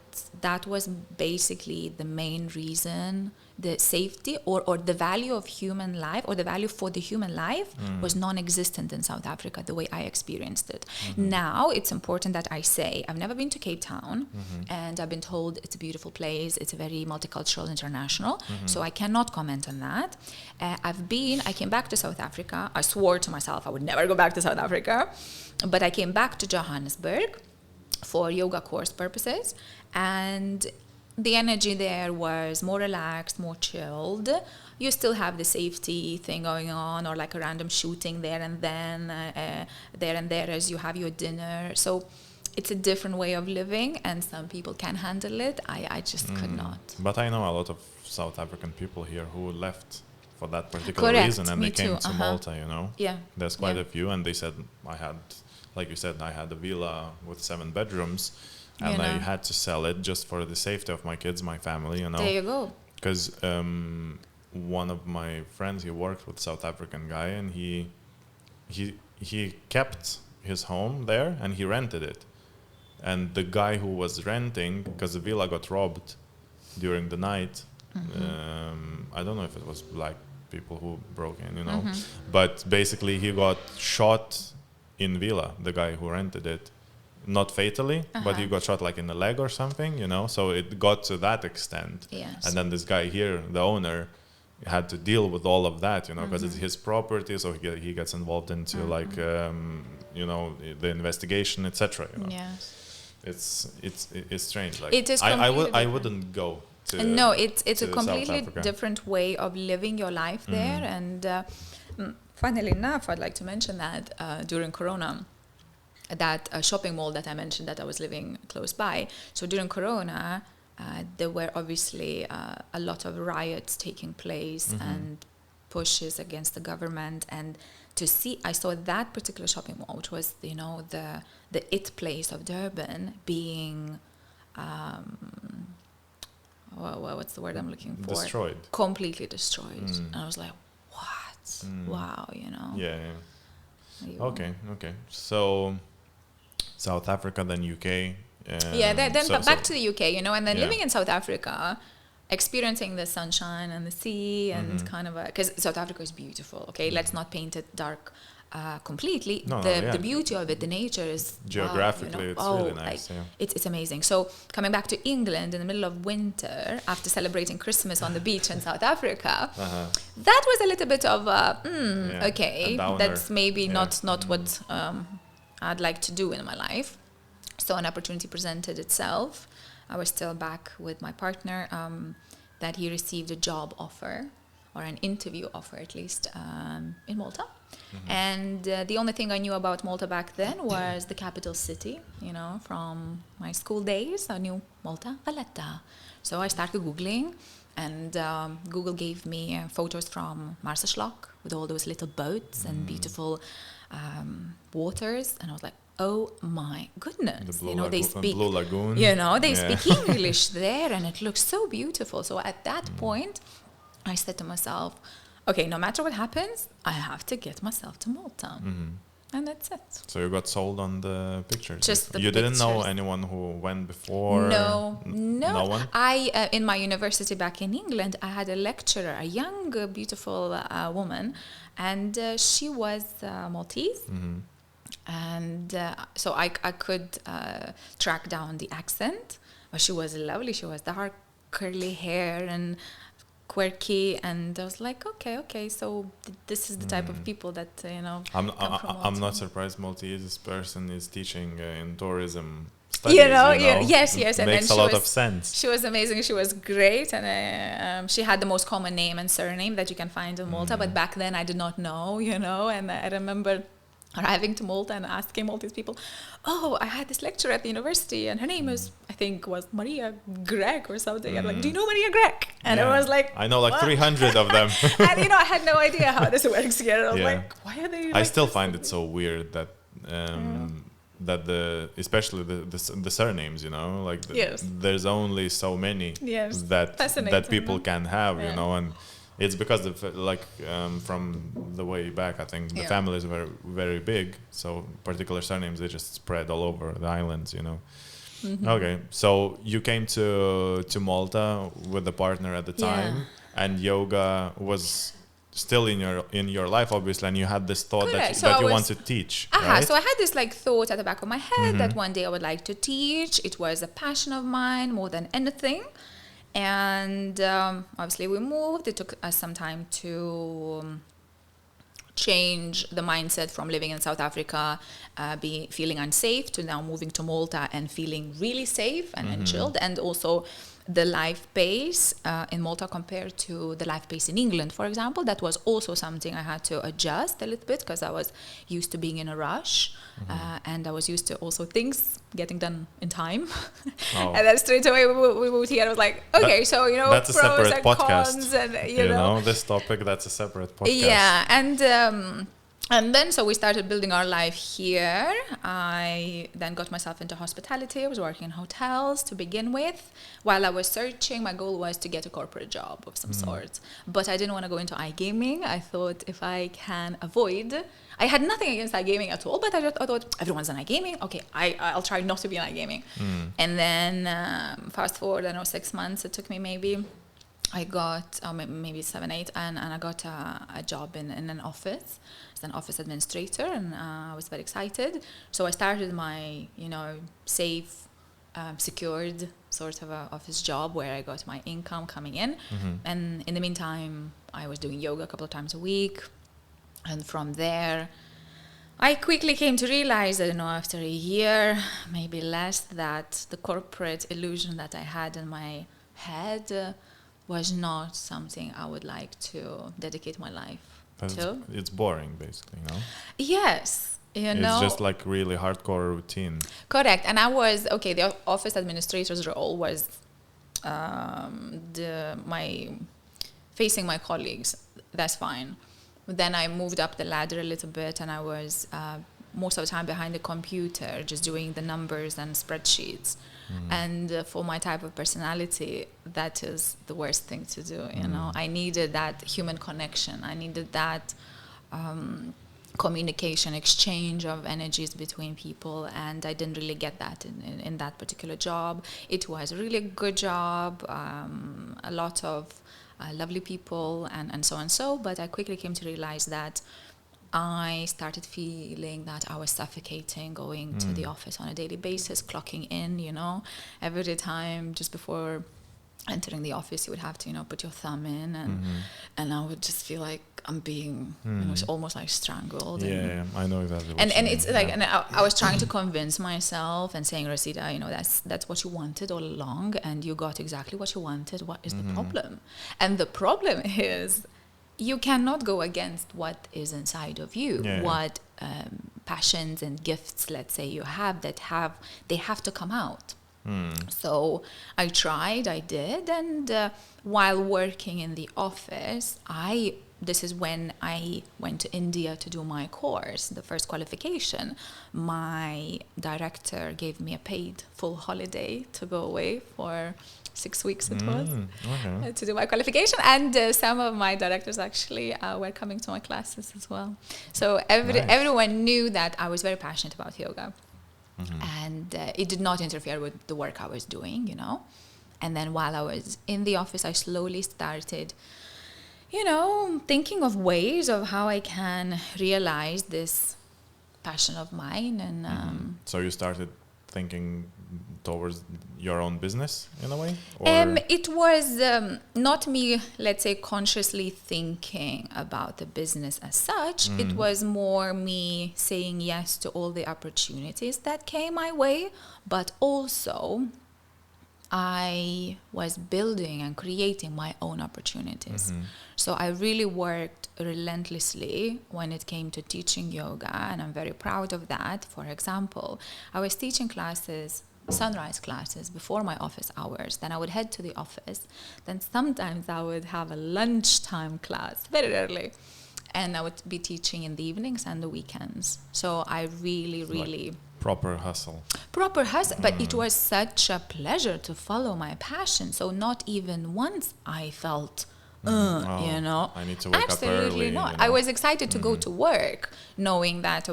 that was basically the main reason. The safety or the value of human life, or the value for the human life, was non-existent in South Africa, the way I experienced it. Now, it's important that I say, I've never been to Cape Town, and I've been told it's a beautiful place, it's very multicultural, international, so I cannot comment on that. I came back to South Africa. I swore to myself I would never go back to South Africa, but I came back to Johannesburg for yoga course purposes, and the energy there was more relaxed, more chilled. You still have the safety thing going on, or like a random shooting there and there as you have your dinner. So it's a different way of living, and some people can handle it. I just could not. But I know a lot of South African people here who left for that particular reason, and they came to Malta, you know? Yeah. There's quite a few, and they said, like you said, I had a villa with 7 bedrooms. And I had to sell it just for the safety of my kids, my family, you know. There you go. Because one of my friends, he worked with a South African guy, and he kept his home there, and he rented it. And the guy who was renting, because the villa got robbed during the night, I don't know if it was black people who broke in, you know. But basically, he got shot in villa, the guy who rented it. Not fatally, but he got shot like in the leg or something, you know. So it got to that extent. Yes. And then this guy here, the owner, had to deal with all of that, you know, because it's his property. So he gets involved into like, you know, the investigation, etc. You know? Yes. It's strange. Like it is. I wouldn't go to. No, it's a completely South different way of living your life there. And funnily enough, I'd like to mention that during Corona, that shopping mall that I mentioned that I was living close by. So during Corona, there were obviously a lot of riots taking place, and pushes against the government, and to see, I saw that particular shopping mall, which was, you know, the it place of Durban, being what's the word I'm looking for? Destroyed. Completely destroyed. And I was like, what? Wow, you know. Yeah. Okay. So South Africa, then UK. Then back to the UK, you know, and then Yeah. living in South Africa, experiencing the sunshine and the sea, and kind of because South Africa is beautiful. Okay, let's not paint it dark completely. The beauty of it, the nature is geographically, it's really nice. It's amazing. So coming back to England in the middle of winter after celebrating Christmas on the beach in South Africa, that was a little bit of okay, that's maybe not what I'd like to do in my life. So an opportunity presented itself. I was still back with my partner, that he received a job offer, or an interview offer at least, in Malta. And the only thing I knew about Malta back then was the capital city, you know, from my school days. I knew Malta, Valletta. So I started Googling, and Google gave me photos from Marsaschlok with all those little boats and beautiful waters. And I was like, oh my goodness, The you know, they speak Blue Lagoon. You know, they speak English there, and it looks so beautiful. So at that point, I said to myself, okay, no matter what happens, I have to get myself to Malta. And that's it. So you got sold on the pictures. Just the you didn't know pictures. anyone who went before? No. No one? I in my university back in England, I had a lecturer, a young, beautiful woman, and she was Maltese. And so I could track down the accent, but she was lovely. She was dark, curly hair and quirky, and I was like, okay, so this is the type of people that, you know, I'm not surprised Maltese person is teaching in tourism studies. Yes, it and makes then a lot of sense. She was amazing. She was great, and she had the most common name and surname that you can find in Malta. But back then, I did not know, you know, and I remember arriving to Malta and asking Maltese people, oh, I had this lecturer at the university, and her name was Maria Greg or something. I'm like, do you know Maria Greg? And I was like, I know like what? 300 of them. And you know, I had no idea how this works here. I was like, why are they? I still find it so weird that that especially the surnames, you know, like there's only so many that people can have, you know, and it's because of from the way back, I think the families were very big, so particular surnames, they just spread all over the islands, you know. Okay, so you came to Malta with a partner at the time, and yoga was still in your life, obviously, and you had this thought that you want to teach. Right? So I had this thought at the back of my head that one day I would like to teach. It was a passion of mine more than anything. And obviously we moved. It took us some time to change the mindset from living in South Africa, feeling unsafe, to now moving to Malta and feeling really safe and chilled. And also the life pace in Malta compared to the life pace in England, for example, that was also something I had to adjust a little bit, because I was used to being in a rush, and I was used to also things getting done in time. And then straight away we moved here. I was like, okay, so, you know, that's a pros separate and podcast. cons, and you know this topic, that's a separate podcast. Yeah, and then so we started building our life here. I then got myself into hospitality. I was working in hotels to begin with. While I was searching, my goal was to get a corporate job of some sort. But I didn't want to go into iGaming. I thought if I can avoid... I had nothing against iGaming at all, but I thought everyone's in iGaming. Okay, I'll try not to be in iGaming. And then fast forward, 6 months, it took me maybe... I got maybe 7, 8, and I got a job in an office as an office administrator, and I was very excited. So I started my, safe, secured sort of a office job where I got my income coming in. And in the meantime, I was doing yoga a couple of times a week. And from there, I quickly came to realize, after a year, maybe less, that the corporate illusion that I had in my head was not something I would like to dedicate my life to. It's boring, basically, Yes, It's just like really hardcore routine. Correct. And I was, the office administrator's role was facing my colleagues. that's fine. But then I moved up the ladder a little bit, and I was most of the time behind the computer, just doing the numbers and spreadsheets. And for my type of personality, that is the worst thing to do. You know, I needed that human connection. I needed that communication, exchange of energies between people, and I didn't really get that in that particular job. It was a really good job, a lot of lovely people, and so and so, but I quickly came to realize that I started feeling that I was suffocating going to the office on a daily basis, clocking in, you know, every time just before entering the office, you would have to, you know, put your thumb in, and I would just feel like I'm being, you know, it's almost like strangled. Yeah, I know exactly. And it's like, and I was trying to convince myself and saying, Rosita, you know, that's what you wanted all along, and you got exactly what you wanted. What is the problem? And the problem is, you cannot go against what is inside of you, what passions and gifts, let's say, you have they have to come out. So I tried, I did, and while working in the office, this is when I went to India to do my course, the first qualification. My director gave me a paid full holiday to go away for 6 weeks it was, to do my qualification, and some of my directors actually were coming to my classes as well. So everyone knew that I was very passionate about yoga, and it did not interfere with the work I was doing, you know. And then while I was in the office, I slowly started, you know, thinking of ways of how I can realize this passion of mine. And so you started thinking towards your own business in a way? It was not me, let's say, consciously thinking about the business as such. It was more me saying yes to all the opportunities that came my way, but also I was building and creating my own opportunities. So I really worked relentlessly when it came to teaching yoga, and I'm very proud of that. For example, I was teaching classes, sunrise classes, before my office hours. Then I would head to the office. Then sometimes I would have a lunchtime class very early, and I would be teaching in the evenings and the weekends. So I really proper hustle, but it was such a pleasure to follow my passion. So not even once I felt you know, I need to wake absolutely up early, not. you know? I was excited to go to work, knowing that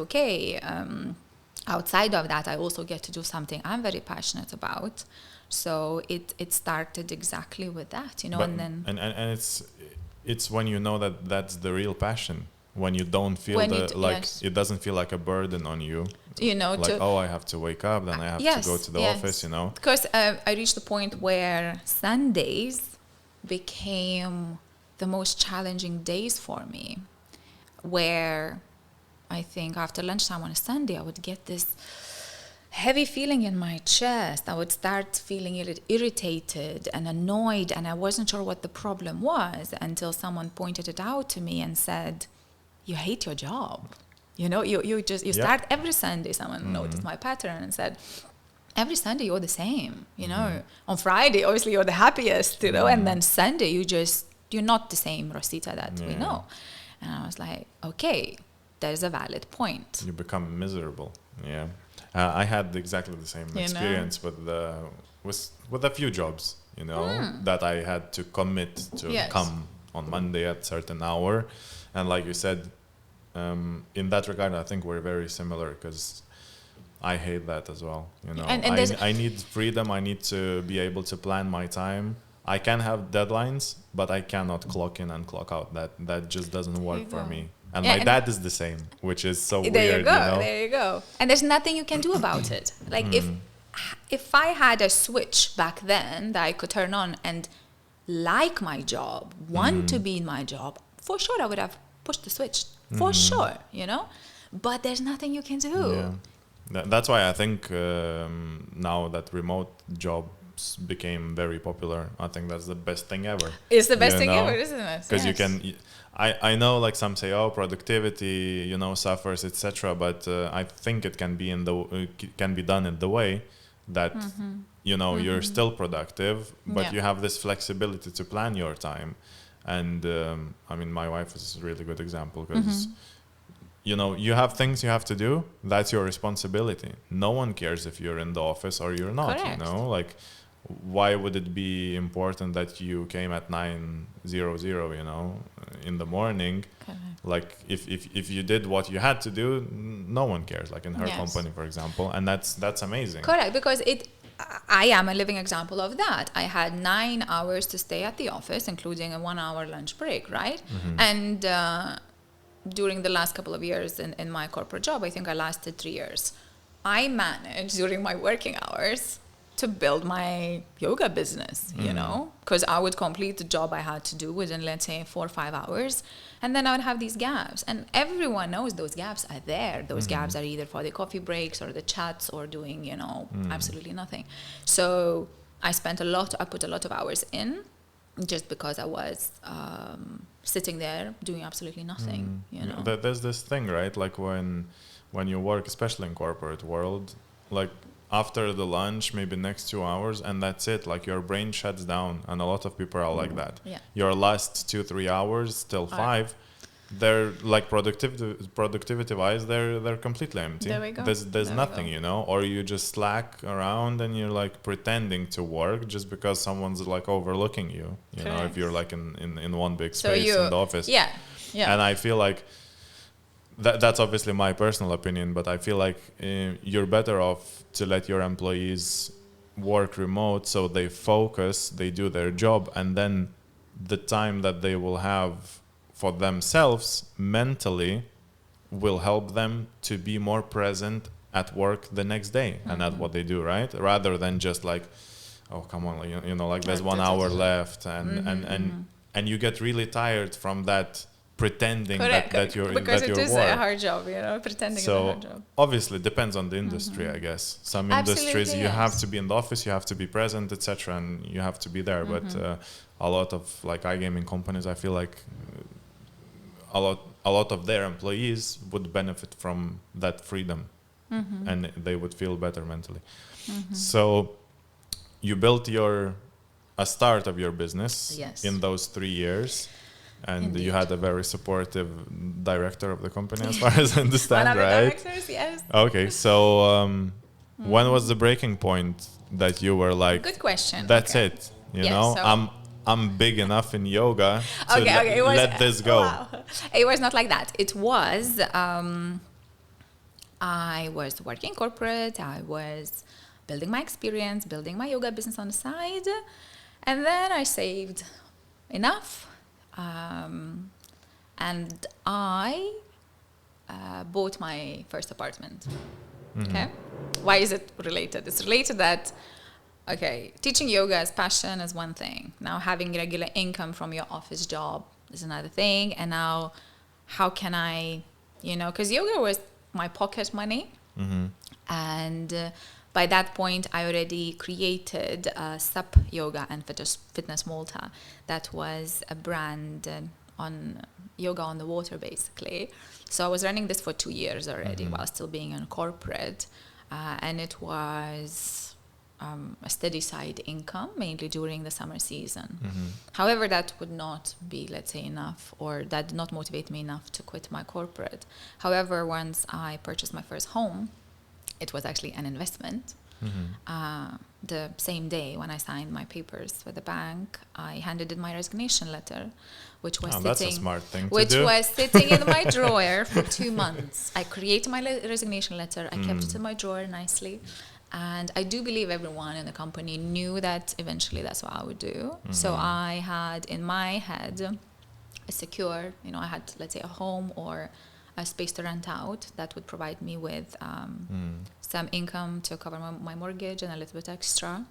outside of that, I also get to do something I'm very passionate about. So it started exactly with that, you know. But, and then it's when you know that that's the real passion, when you don't feel it doesn't feel like a burden on you, you know, like I have to wake up, then I have to go to the office, you know. Because I reached the point where Sundays became the most challenging days for me, where I think after lunchtime on a Sunday, I would get this heavy feeling in my chest. I would start feeling irritated and annoyed, and I wasn't sure what the problem was until someone pointed it out to me and said, you hate your job. You know, you start every Sunday. Someone noticed my pattern and said, every Sunday you're the same, you know. On Friday, obviously you're the happiest, you know, and then Sunday you're not the same Rosita that we know. And I was like, okay, there's a valid point. You become miserable. Yeah. I had exactly the same experience with a few jobs, you know, that I had to commit to come on Monday at certain hour. And like you said, in that regard, I think we're very similar, because I hate that as well. You know, and I need freedom. I need to be able to plan my time. I can have deadlines, but I cannot clock in and clock out. That just doesn't work for me. And my dad is the same, which is so weird. There you go. You know? There you go. And there's nothing you can do about it. Like if I had a switch back then that I could turn on and like my job, want to be in my job, for sure I would have pushed the switch. For sure, you know. But there's nothing you can do. Yeah. That's why I think now that remote jobs became very popular. I think that's the best thing ever. It's the best thing ever, isn't it? Because you can. I know, like some say, productivity, you know, suffers, etc. But I think it can be can be done in the way that you know you're still productive, but you have this flexibility to plan your time. And I mean, my wife is a really good example because you know, you have things you have to do. That's your responsibility. No one cares if you're in the office or you're not. Correct. You know, like, why would it be important that you came at 9:00, you know, in the morning? Correct. Like, if you did what you had to do, no one cares. Like in her Yes. company, for example, and that's amazing. Correct, because I am a living example of that. I had 9 hours to stay at the office, including a 1-hour lunch break, right? And during the last couple of years in my corporate job, I think I lasted 3 years. I managed during my working hours to build my yoga business, you know, because I would complete the job I had to do within, let's say, 4 or 5 hours. And then I would have these gaps. And everyone knows those gaps are there. Those gaps are either for the coffee breaks or the chats or doing, you know, absolutely nothing. So I put a lot of hours in just because I was sitting there doing absolutely nothing, you know. There's this thing, right? Like when you work, especially in corporate world, like after the lunch, maybe next 2 hours, and that's it. Like your brain shuts down, and a lot of people are like that. Yeah. Your last 2-3 hours till 5, they're like productivity wise, they're completely empty. There we go. There's nothing, you know, or you just slack around and you're like pretending to work just because someone's like overlooking you. You know, if you're like in one big space in the office. Yeah. And I feel like that's obviously my personal opinion, but I feel like you're better off to let your employees work remote so they focus, they do their job, and then the time that they will have for themselves mentally will help them to be more present at work the next day and at what they do, right? Rather than just like, oh, come on, you know, like there's 1 hour left and you get really tired from that pretending that you're because that it you're is work. a hard job, you know, pretending is a hard job. Obviously it depends on the industry, I guess. Some industries Absolutely, you have yes. to be in the office, you have to be present, etc., and you have to be there. But a lot of like iGaming companies, I feel like a lot of their employees would benefit from that freedom, and they would feel better mentally. So you built a start of your business in those 3 years. And Indeed. you had a very supportive director of the company, as far as I understand, One of the right? directors, yes. Okay, so when was the breaking point that you were like, Good question. that's Okay. it, you know, so- I'm big enough in yoga to It was, let this go. Wow. It was not like that. It was, I was working corporate, I was building my experience, building my yoga business on the side, and then I saved enough. And I bought my first apartment. Okay, why is it related? It's related that, okay, teaching yoga as passion is one thing. Now having regular income from your office job is another thing. And now how can I, you know, because yoga was my pocket money. And by that point, I already created SUP Yoga and Fitness Malta. That was a brand on yoga on the water, basically. So I was running this for 2 years already while still being in corporate. And it was a steady side income, mainly during the summer season. However, that would not be, let's say, enough, or that did not motivate me enough to quit my corporate. However, once I purchased my first home, it was actually an investment. The same day when I signed my papers with the bank, I handed in my resignation letter, which was That's a smart thing to which do. was sitting in my drawer for 2 months. I created my resignation letter. I kept it in my drawer nicely. And I do believe everyone in the company knew that eventually that's what I would do. So I had in my head a secure, you know, I had, let's say, a home or a space to rent out that would provide me with some income to cover my mortgage and a little bit extra.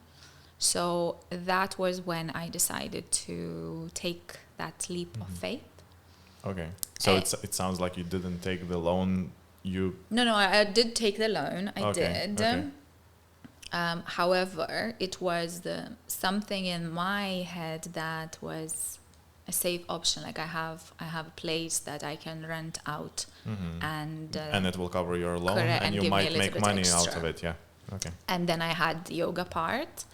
So that was when I decided to take that leap of faith. Okay, so it sounds like you didn't take the loan. No, I did take the loan. I did. Okay. However, it was something in my head that was a safe option. Like I have a place that I can rent out, and it will cover your loan, correct, and you give me a might little make bit money extra. out of it. Yeah. Okay. And then I had the yoga part,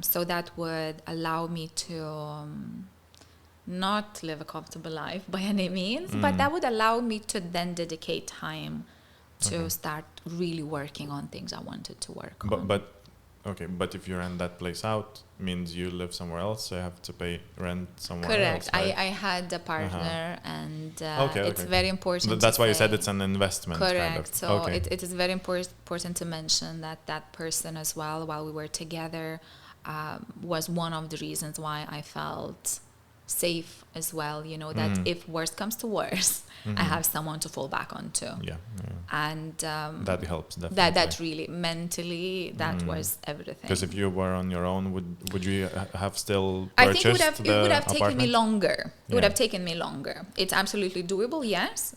so that would allow me to not live a comfortable life by any means, but that would allow me to then dedicate time to start really working on things I wanted to work on. But if you rent that place out, means you live somewhere else, so you have to pay rent somewhere Correct. else. Right? I had a partner, and it's Okay. very important. That's why you said say- it's an investment. Correct. Kind of. So Okay. it is very important to mention that that person as well, while we were together, was one of the reasons why I felt safe as well. You know, that if worst comes to worst, I have someone to fall back onto. Yeah. And That helps definitely. that really mentally that was everything. Because if you were on your own, would you have still I purchased think it would have taken me apartment? longer. It would Yeah. have taken me longer. It's absolutely doable, yes.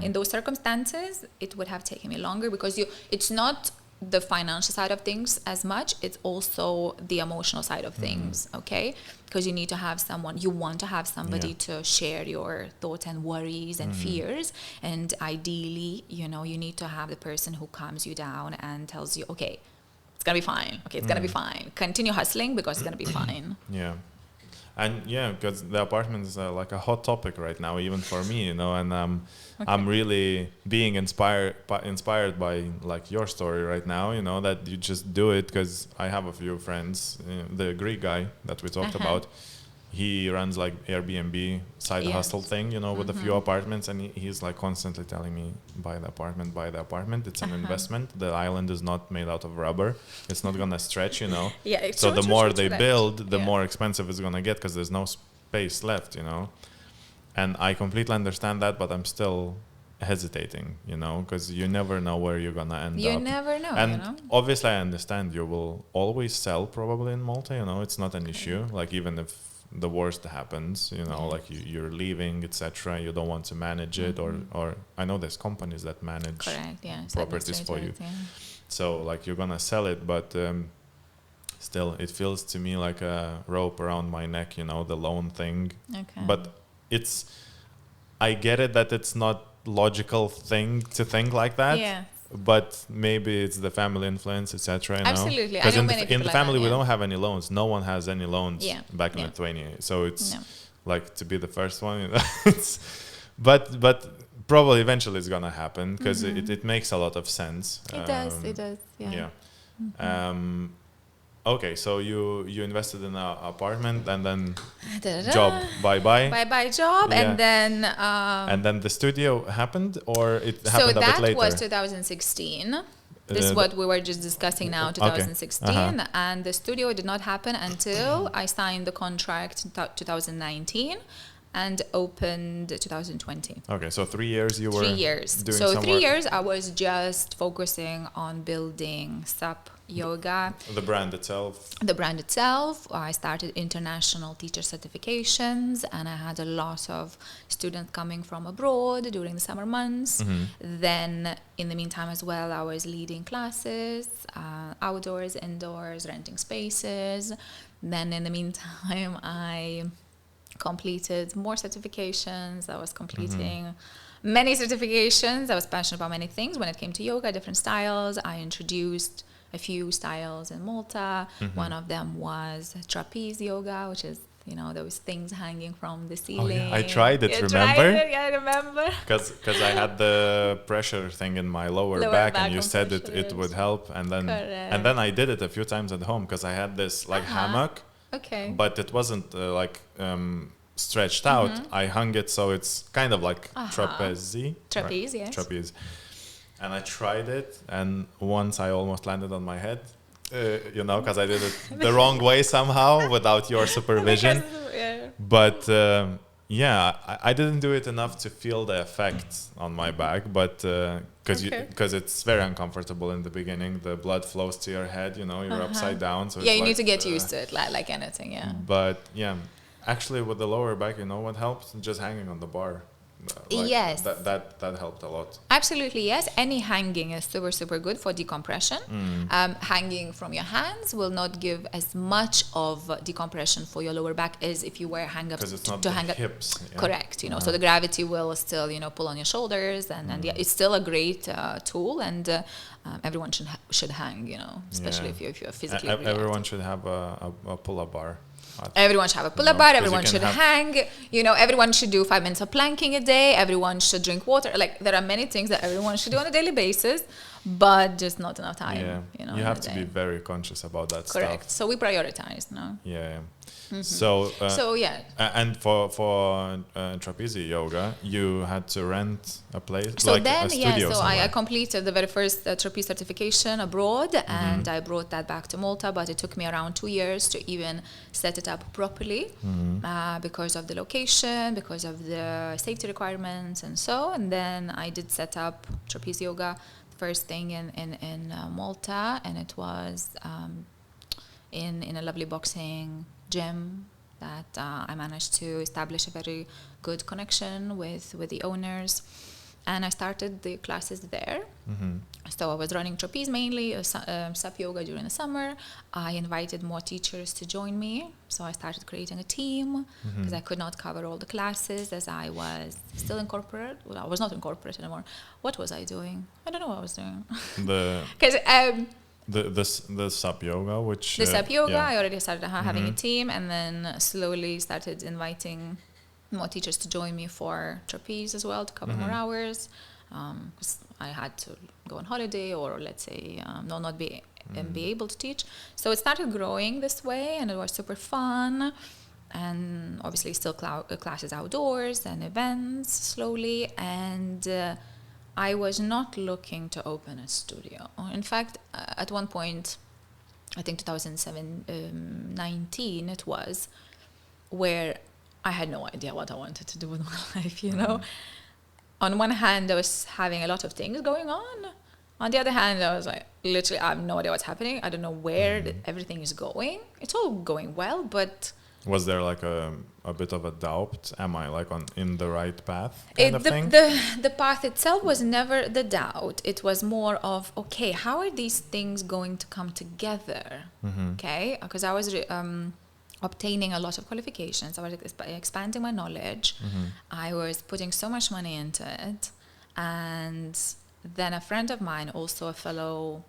In those circumstances, it would have taken me longer because it's not the financial side of things as much. It's also the emotional side of things, okay? Because you need to have someone, you want to have somebody to share your thoughts and worries and fears. And ideally, you need to have the person who calms you down and tells you, okay, it's going to be fine. Okay, it's going to be fine. Continue hustling because it's going to be fine. Yeah. And because the apartment is like a hot topic right now, even for me, and I'm really being inspired by like your story right now, that you just do it, because I have a few friends, the Greek guy that we talked about, he runs like Airbnb side hustle thing, with a few apartments, and he's like constantly telling me, buy the apartment. It's an investment. The island is not made out of rubber. It's not gonna stretch, Yeah, it's so true, the true, more true, they true, build, the yeah. more expensive it's gonna get, because there's no space left, And I completely understand that, but I'm still hesitating, because you never know where you're gonna end up. You never know, And obviously I understand you will always sell probably in Malta, it's not an issue. Like even if the worst happens, like you're leaving, etc., you don't want to manage it, or I know there's companies that manage Correct, yeah. properties for you. Yeah. So like you're gonna sell it, but still it feels to me like a rope around my neck, the loan thing. Okay. But I get it that it's not logical thing to think like that. Yeah. But maybe it's the family influence, etc. Absolutely. I Because know in many the people like family that, we yeah. don't have any loans. No one has any loans back in Yeah. the 20s. So it's No. like to be the first one. But probably eventually it's gonna happen, because it makes a lot of sense. It does. It does. Yeah. Yeah. Okay, so you invested in an apartment, and then Da-da-da. job bye. Bye job, Yeah. and then The studio happened, or it so happened a bit that later? was 2016. This is what we were just discussing now, Okay. 2016, and the studio did not happen until I signed the contract in 2019 and opened 2020. Okay, so 3 years you were 3 years. doing So some 3 work. years I was just focusing on building SUP yoga. The brand itself. The brand itself, I started international teacher certifications, and I had a lot of students coming from abroad during the summer months. Then in the meantime as well, I was leading classes, outdoors, indoors, renting spaces. Then in the meantime, I completed more certifications. I was completing many certifications. I was passionate about many things when it came to yoga, different styles. I introduced a few styles in Malta. One of them was trapeze yoga, which is, those things hanging from the ceiling. Oh, yeah. I tried it, You remember? tried it? Yeah, I remember. Because I had the pressure thing in my lower back, and you said it would help, and then I did it a few times at home, because I had this like hammock, Okay. but it wasn't stretched out. I hung it so it's kind of like trapeze. Trapeze, right? yes. Trapeze. And I tried it, and once I almost landed on my head, because I did it the wrong way somehow without your supervision. Yeah. But I didn't do it enough to feel the effect on my back, but because it's very uncomfortable in the beginning. The blood flows to your head, you're upside down. So Yeah, it's you need to like, get used to it, like anything, yeah. But yeah, actually with the lower back, what helps? Just hanging on the bar. Yes. That helped a lot. Absolutely, yes. Any hanging is super, super good for decompression. Hanging from your hands will not give as much of decompression for your lower back as if you were hang up Because it's not to the hang up. hips. Yeah. Correct. So the gravity will still, pull on your shoulders, and yeah, it's still a great tool, and everyone should hang. Especially if you're physically. Everyone should have a pull-up bar. Everyone should have a pull-up bar. Everyone should hang. Everyone should do 5 minutes of planking a day. Everyone should drink water. Like, there are many things that everyone should do on a daily basis, but just not enough time. Yeah. You have to be very conscious about that stuff. Correct. So we prioritize, no? Yeah. Mm-hmm. So yeah. And for trapeze yoga, you had to rent a place, so like then, a studio so somewhere. I completed the very first trapeze certification abroad, and I brought that back to Malta, but it took me around 2 years to even set it up properly, because of the location, because of the safety requirements and so. And then I did set up trapeze yoga first thing in Malta, and it was in a lovely boxing gym that I managed to establish a very good connection with the owners, and I started the classes there. So I was running trapeze mainly, sup yoga during the summer. I invited more teachers to join me, so I started creating a team because I could not cover all the classes as I was still in corporate. Well, I was not in corporate anymore. What was I doing? I don't know what I was doing. Because the sup yoga, which the sup yoga, I already started having a team, and then slowly started inviting more teachers to join me for trapeze as well, to cover more hours, because I had to go on holiday, or let's say not be able to teach. So it started growing this way, and it was super fun. And obviously still classes outdoors and events slowly, and I was not looking to open a studio. In fact, at one point, I think 2019 it was, where I had no idea what I wanted to do with my life, On one hand, I was having a lot of things going on. On the other hand, I was like, literally, I have no idea what's happening. I don't know where everything is going. It's all going well, but... Was there like a bit of a doubt? Am I like in the right path The path itself was never the doubt. It was more of, okay, how are these things going to come together? Okay, because I was obtaining a lot of qualifications. I was expanding my knowledge. I was putting so much money into it. And then a friend of mine, also a fellow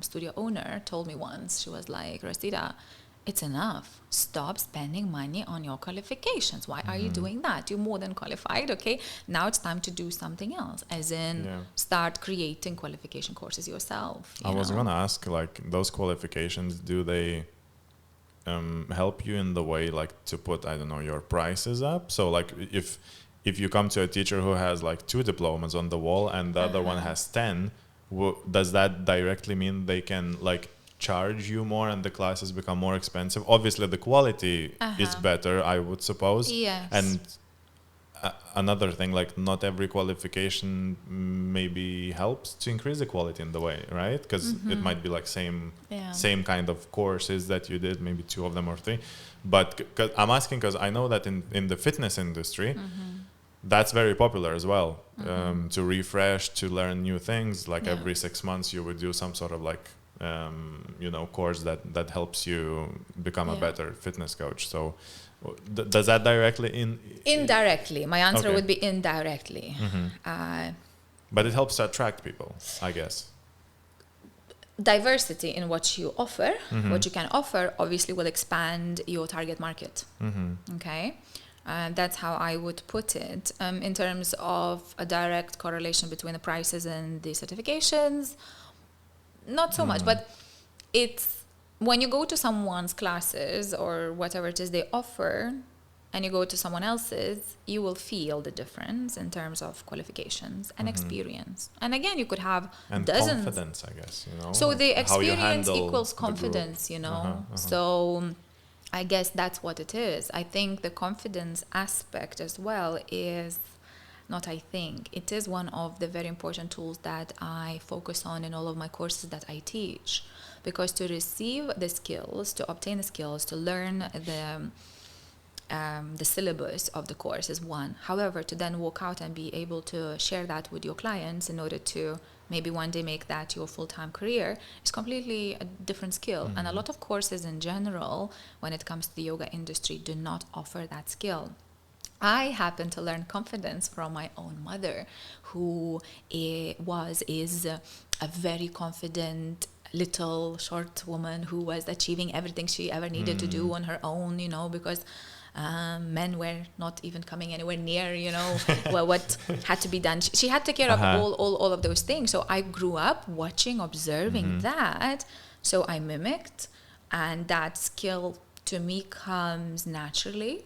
studio owner, told me once, she was like, Rosita, it's enough. Stop spending money on your qualifications. Why are you doing that? You're more than qualified, okay? Now it's time to do something else, as in start creating qualification courses yourself. I was going to ask, like, those qualifications, do they help you in the way, like, to put, I don't know, your prices up? So, like, if you come to a teacher who has, like, 2 diplomas on the wall and the other one has 10, does that directly mean they can, like, charge you more and the classes become more expensive? Obviously the quality is better, I would suppose. Yes. And another thing, like, not every qualification maybe helps to increase the quality in the way, right? Because it might be like same kind of courses that you did, maybe 2 of them or 3. But I'm asking because I know that in the fitness industry, that's very popular as well. To refresh, to learn new things, like every 6 months you would do some sort of like course that helps you become a better fitness coach. So does that directly indirectly? My answer would be indirectly. But it helps to attract people, I guess. Diversity in what you offer, what you can offer, obviously will expand your target market. Okay, that's how I would put it. In terms of a direct correlation between the prices and the certifications, not so much, but it's when you go to someone's classes or whatever it is they offer and you go to someone else's, you will feel the difference in terms of qualifications and experience. And again, you could have and dozens. Confidence, I guess, So the experience equals confidence, So I guess that's what it is. I think the confidence aspect as well is... it is one of the very important tools that I focus on in all of my courses that I teach, because to receive the skills, to obtain the skills, to learn the syllabus of the course is one. However, to then walk out and be able to share that with your clients in order to maybe one day make that your full-time career is completely a different skill. And a lot of courses in general, when it comes to the yoga industry, do not offer that skill. I happen to learn confidence from my own mother, who is a very confident little short woman who was achieving everything she ever needed to do on her own, you know, because men were not even coming anywhere near, you know, well, what had to be done. She had to take care of all of those things. So I grew up watching, observing that. So I mimicked, and that skill to me comes naturally.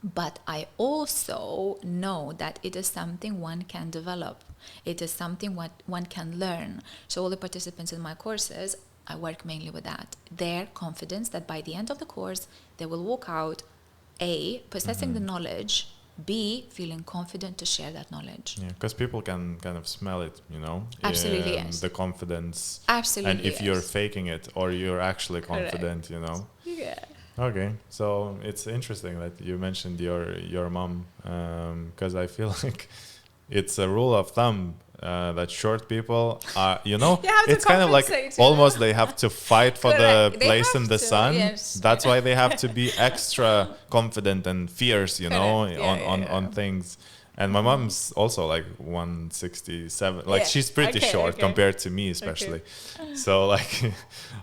But I also know that it is something one can develop. It is something what one can learn. So all the participants in my courses, I work mainly with that. Their confidence that by the end of the course, they will walk out, A, possessing the knowledge, B, feeling confident to share that knowledge. Yeah, because people can kind of smell it, you know? Absolutely, yes. The confidence. Absolutely, and if yes. you're faking it or you're actually confident, Correct. you know? Yeah. Okay, so it's interesting that you mentioned your mom, because I feel like it's a rule of thumb that short people are, you know, it's kind of like almost they have to fight for the place in the sun. Yes. That's why they have to be extra confident and fierce, you know, on things. And my mom's also like 167, like she's pretty short compared to me, especially. So like,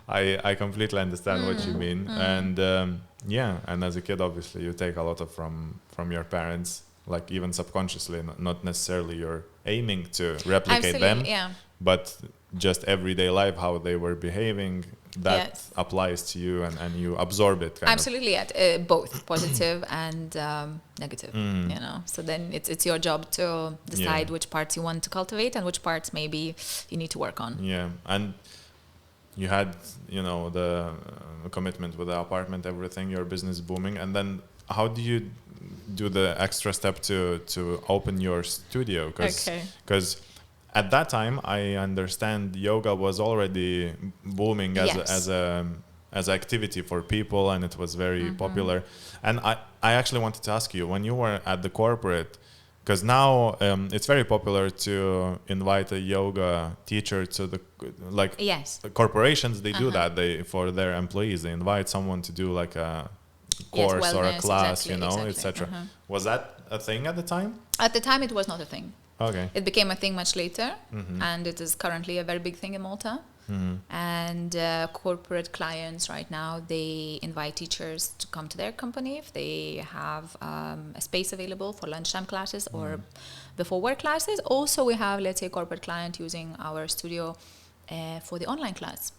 I completely understand what you mean. And yeah, and as a kid, obviously, you take a lot of from your parents, like even subconsciously, not necessarily you're aiming to replicate them, but just everyday life, how they were behaving, that applies to you and you absorb it. Absolutely, both positive and negative, you know. So then it's your job to decide which parts you want to cultivate and which parts maybe you need to work on. Yeah, and you had, you know, the commitment with the apartment, everything, your business booming, and then how do you do the extra step to open your studio? Because at that time, I understand yoga was already booming as an activity for people, and it was very popular. And I actually wanted to ask you, when you were at the corporate, because now it's very popular to invite a yoga teacher to the corporations. They do that. For their employees, they invite someone to do like a course or a class, you know, etc. Was that a thing at the time? At the time, it was not a thing. Okay. It became a thing much later, and it is currently a very big thing in Malta. And corporate clients right now, they invite teachers to come to their company if they have a space available for lunchtime classes or before work classes. Also, we have, let's say, a corporate client using our studio for the online class.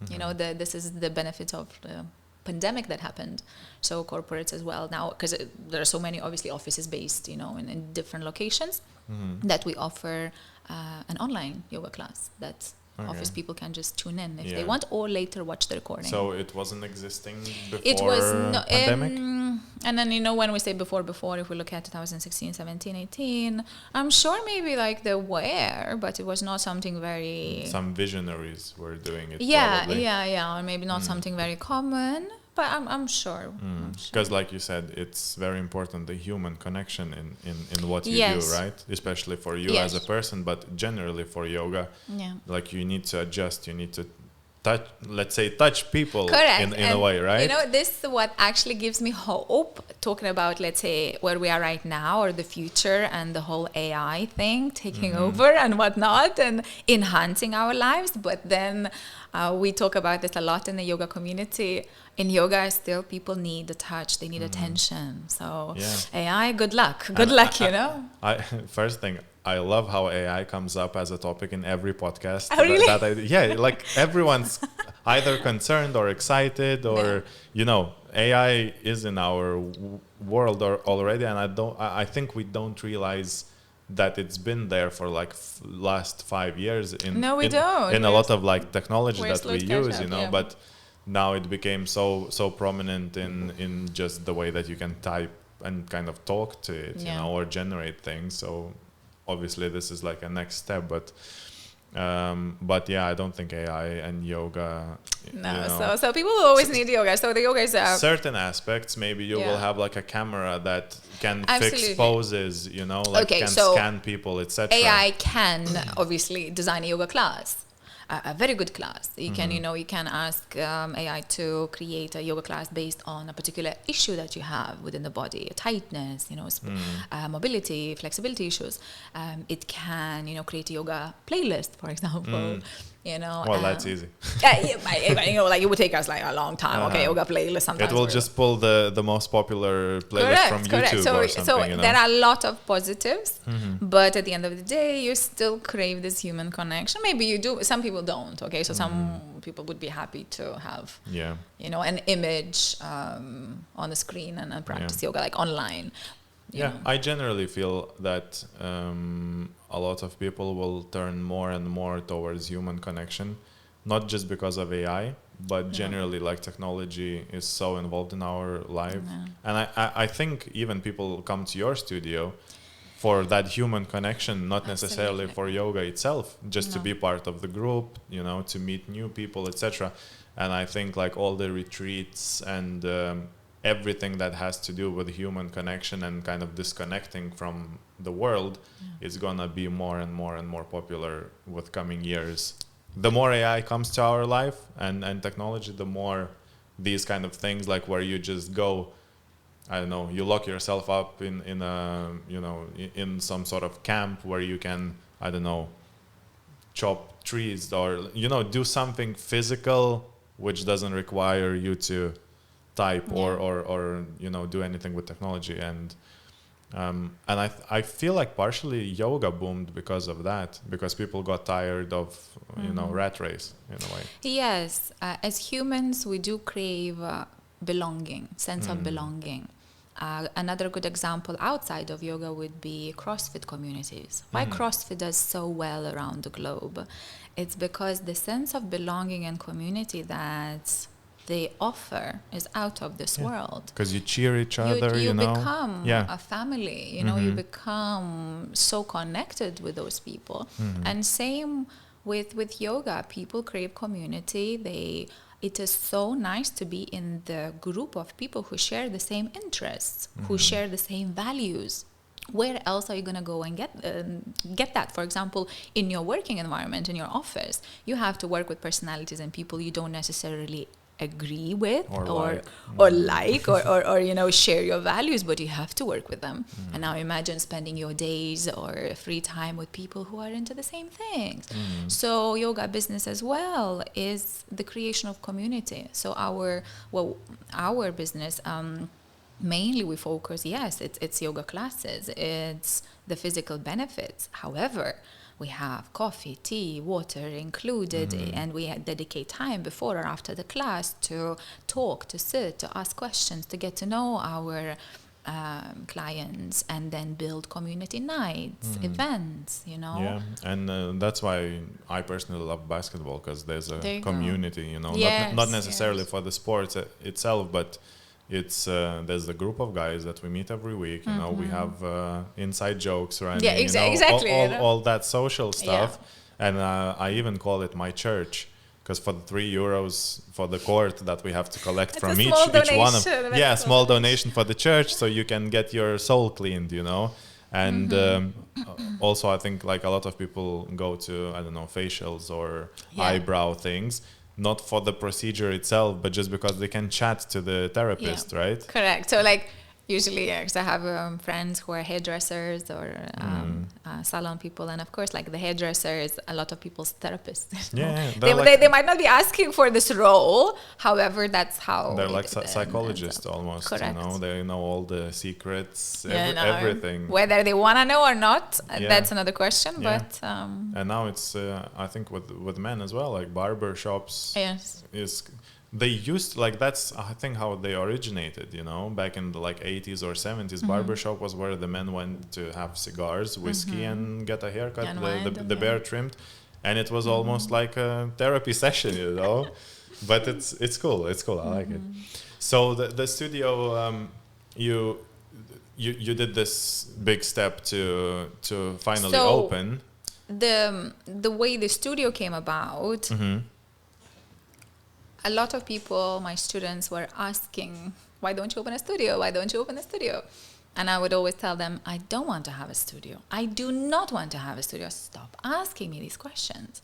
You know, this is the benefit of the pandemic that happened. So corporates as well now, because there are so many obviously offices based, you know, in different locations, that we offer an online yoga class that office people can just tune in if they want, or later watch the recording. So it wasn't existing before it was pandemic? And then, you know, when we say before, if we look at 2016, 17, 18, I'm sure maybe like there were, but it was not something very... Some visionaries were doing it. Or maybe not something very common, but I'm sure. Because like you said, it's very important, the human connection in what you do, right? Especially for you as a person, but generally for yoga. Like you need to adjust, you need to touch people in a way, right? You know, this is what actually gives me hope, talking about, let's say, where we are right now or the future and the whole AI thing taking over and whatnot and enhancing our lives. But then we talk about this a lot in the yoga community. In yoga, still people need the touch, they need attention. So AI, good luck, you know? First thing, I love how AI comes up as a topic in every podcast. Oh, really? Like everyone's either concerned or excited, or you know, AI is in our world already, and I think we don't realize that it's been there for like last 5 years in a lot of like technology that we use, you know, but now it became so prominent in just the way that you can type and kind of talk to it, you know, or generate things. So obviously this is like a next step, but yeah, I don't think AI and yoga. So people will always need yoga. So the yoga is certain aspects. Maybe you will have like a camera that can fix poses, you know, like can scan people, etc. AI can obviously design a yoga class. A very good class. You can, you know, you can ask AI to create a yoga class based on a particular issue that you have within the body, tightness, you know, mobility, flexibility issues. It can, you know, create a yoga playlist, for example. you know. Well, that's easy. You know, like it would take us like a long time. Okay, yoga playlist sometimes. It will just pull the most popular playlist from YouTube or something. So you know? there are a lot of positives, but at the end of the day, you still crave this human connection. Maybe you do. Some people don't. Okay, so some people would be happy to have, you know, an image on the screen and practice yoga like online. You know. I generally feel that a lot of people will turn more and more towards human connection, not just because of AI, but generally like technology is so involved in our life. And I think even people come to your studio for that human connection, not necessarily for yoga itself, just to be part of the group, you know, to meet new people, etc. And I think like all the retreats and everything that has to do with human connection and kind of disconnecting from the world is gonna be more and more and more popular with coming years. The more AI comes to our life and technology, the more these kind of things, like where you just go, I don't know, you lock yourself up in a, you know, in some sort of camp where you can, I don't know, chop trees or, you know, do something physical which doesn't require you to type or you know, do anything with technology. And I feel like partially yoga boomed because of that, because people got tired of you know, rat race in a way. Yes, as humans we do crave belonging, sense of belonging. Another good example outside of yoga would be CrossFit communities. Why CrossFit does so well around the globe? It's because the sense of belonging and community that they offer is out of this world. Because you cheer each other, you know. Become a family, you know, you become so connected with those people. And same with yoga, people crave community. It is so nice to be in the group of people who share the same interests, who share the same values. Where else are you going to go and get that? For example, in your working environment, in your office, you have to work with personalities and people you don't necessarily agree with or like or you know, share your values, but you have to work with them. And now imagine spending your days or free time with people who are into the same things. So yoga business as well is the creation of community. So our business, mainly we focus, it's yoga classes, it's the physical benefits. However, we have coffee, tea, water included, and we dedicate time before or after the class to talk, to sit, to ask questions, to get to know our clients, and then build community nights, events, you know. Yeah, and that's why I personally love basketball, because there's a community, you know, not necessarily for the sports itself, but it's there's a group of guys that we meet every week. You know, we have inside jokes, right? Yeah, exactly. All that social stuff, and I even call it my church, because for the €3 for the court that we have to collect from each one of small donation for the church, so you can get your soul cleaned, you know. And also I think like a lot of people go to, I don't know, facials or eyebrow things, not for the procedure itself, but just because they can chat to the therapist, right? Correct. So like usually, because I have friends who are hairdressers or salon people, and of course, like the hairdresser is a lot of people's therapist. They might not be asking for this role, however, that's how they're like psychologists almost. Correct. You know, they know all the secrets, everything. Whether they want to know or not, that's another question. But and now it's I think with men as well, like barber shops. Is they used, like, that's I think how they originated, you know, back in the like 80s or 70s. Barbershop was where the men went to have cigars, whiskey, and get a haircut, the bear trimmed, and it was almost like a therapy session, you know. But it's cool. I like it. So the studio, you did this big step to finally open. The way the studio came about. A lot of people, my students, were asking, why don't you open a studio? Why don't you open a studio? And I would always tell them, I don't want to have a studio. I do not want to have a studio. Stop asking me these questions.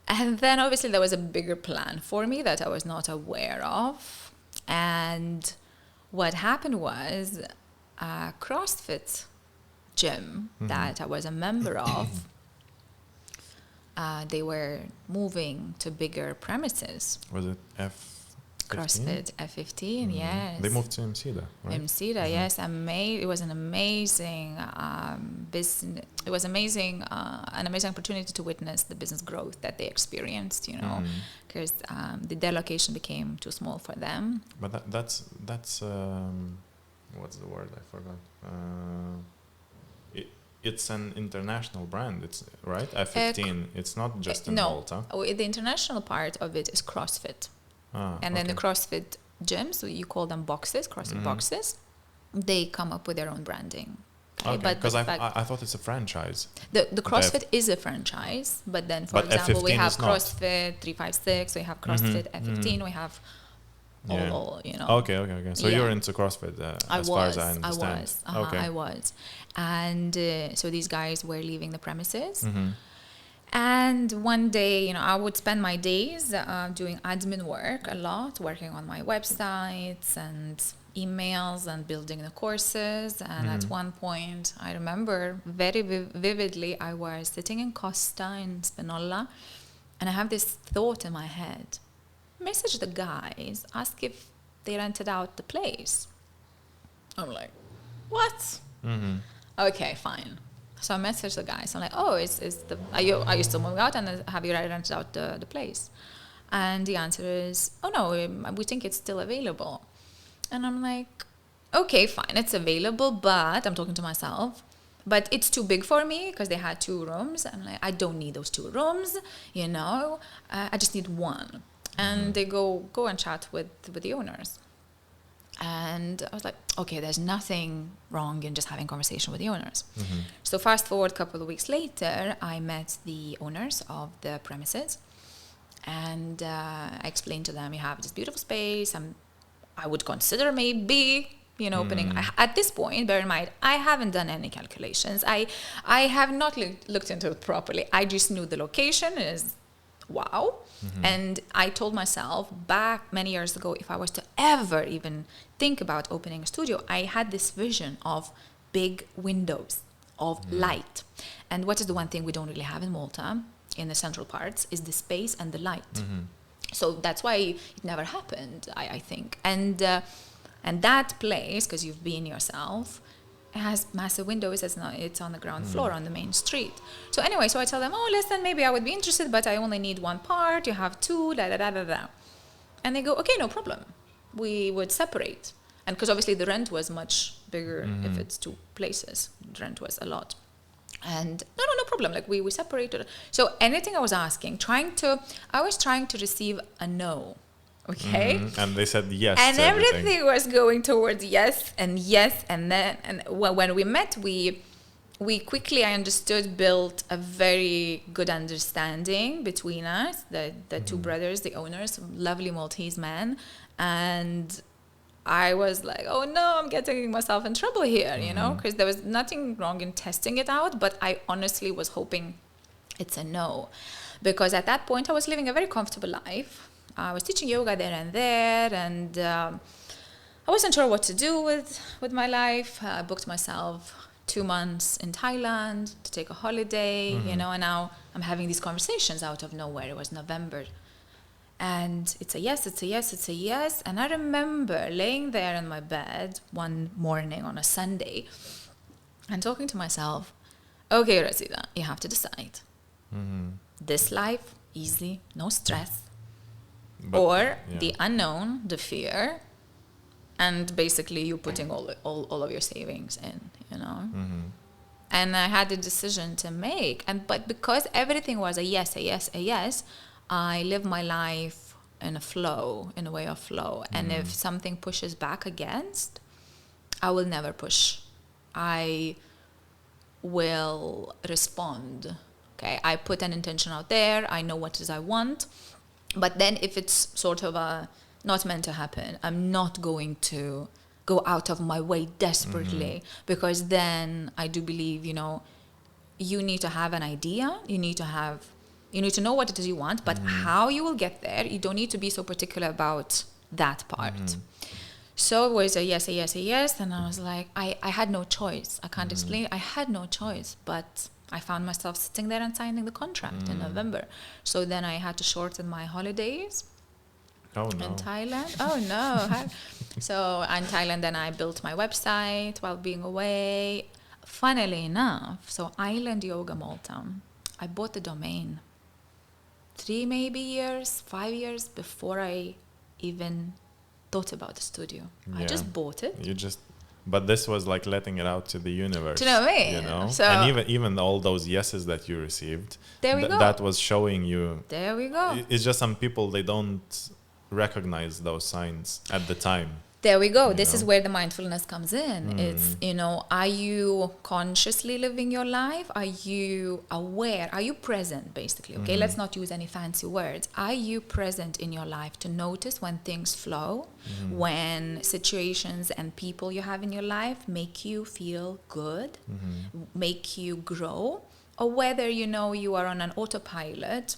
And then obviously there was a bigger plan for me that I was not aware of. And what happened was a CrossFit gym that I was a member of they were moving to bigger premises. Was it CrossFit F15, yes. They moved to Msida, right? Msida, yes. It was an amazing business. It was amazing, an amazing opportunity to witness the business growth that they experienced, because their location became too small for them. But that's what's the word? I forgot. It's an international brand. It's right. F15. It's not just in Malta. The international part of it is CrossFit. And then the CrossFit gyms, you call them boxes, CrossFit boxes, they come up with their own branding. Okay, because I thought it's a franchise. The CrossFit is a franchise, but then, for example, we have CrossFit 356, we have CrossFit F15, we have all. Okay. So you're into CrossFit as far as I understand. I was. And so these guys were leaving the premises. And one day, I would spend my days doing admin work a lot, working on my websites and emails and building the courses. And at one point, I remember very vividly, I was sitting in Costa in Spinola, and I have this thought in my head. Message the guys, ask if they rented out the place. I'm like, what? Okay, fine. So I messaged the guys. I'm like, oh, are you still moving out, and have you rented out the place? And the answer is, oh no, we think it's still available. And I'm like, okay, fine, it's available, but I'm talking to myself. But it's too big for me because they had 2 rooms. I'm like, I don't need those 2 rooms, I just need one. And they go and chat with the owners. And I was like, okay, there's nothing wrong in just having conversation with the owners. So fast forward a couple of weeks later, I met the owners of the premises, and I explained to them, you have this beautiful space. I would consider maybe, opening. At this point, bear in mind, I haven't done any calculations. I have not looked into it properly. I just knew the location is wow. And I told myself back many years ago, if I was to ever even think about opening a studio, I had this vision of big windows, of light. And what is the one thing we don't really have in Malta, in the central parts, is the space and the light. So that's why it never happened, I think. And that place, because you've been yourself, it has massive windows. It's on the ground floor on the main street. So anyway, I tell them, oh, listen, maybe I would be interested, but I only need 1 part. You have 2, And they go, okay, no problem. We would separate. And because obviously the rent was much bigger if it's 2 places. The rent was a lot. And no problem. Like we separated. So anything I was asking, I was trying to receive a no. Okay. And they said yes. And everything was going towards yes. And then, and when we met, we quickly, I understood, built a very good understanding between us, the 2 brothers, the owners, lovely Maltese men. And I was like, oh no, I'm getting myself in trouble here, because there was nothing wrong in testing it out, but I honestly was hoping it's a no. Because at that point, I was living a very comfortable life. I was teaching yoga there, and I wasn't sure what to do with my life. I booked myself 2 months in Thailand to take a holiday, and now I'm having these conversations out of nowhere. It was November. And it's a yes. And I remember laying there in my bed one morning on a Sunday and talking to myself, okay, Rosita, you have to decide. This life, easy, no stress. Or the unknown, the fear, and basically you putting all of your savings in, And I had a decision to make. But because everything was a yes, I live my life in a way of flow. And if something pushes back against, I will never push. I will respond. Okay, I put an intention out there. I know what it is I want. But then if it's sort of not meant to happen, I'm not going to go out of my way desperately, because then I do believe, you need to have an idea. You need to know what it is you want, but how you will get there, you don't need to be so particular about that part. So it was a yes. And I was like, I had no choice. I can't explain. I had no choice, but I found myself sitting there and signing the contract in November. So then I had to shorten my holidays in Thailand. Oh no. So in Thailand, then I built my website while being away. Funnily enough, so Island Yoga Malta, I bought the domain 5 years before I even thought about the studio. I just bought it. But this was like letting it out to the universe. Do you know what I mean? You know? So, and even all those yeses that you received, there we go. That was showing you. There we go. It's just some people, they don't recognize those signs at the time. There we go. This is where the mindfulness comes in. It's, are you consciously living your life? Are you aware? Are you present, basically? Okay, let's not use any fancy words. Are you present in your life to notice when things flow, when situations and people you have in your life make you feel good, make you grow, or whether, you are on an autopilot,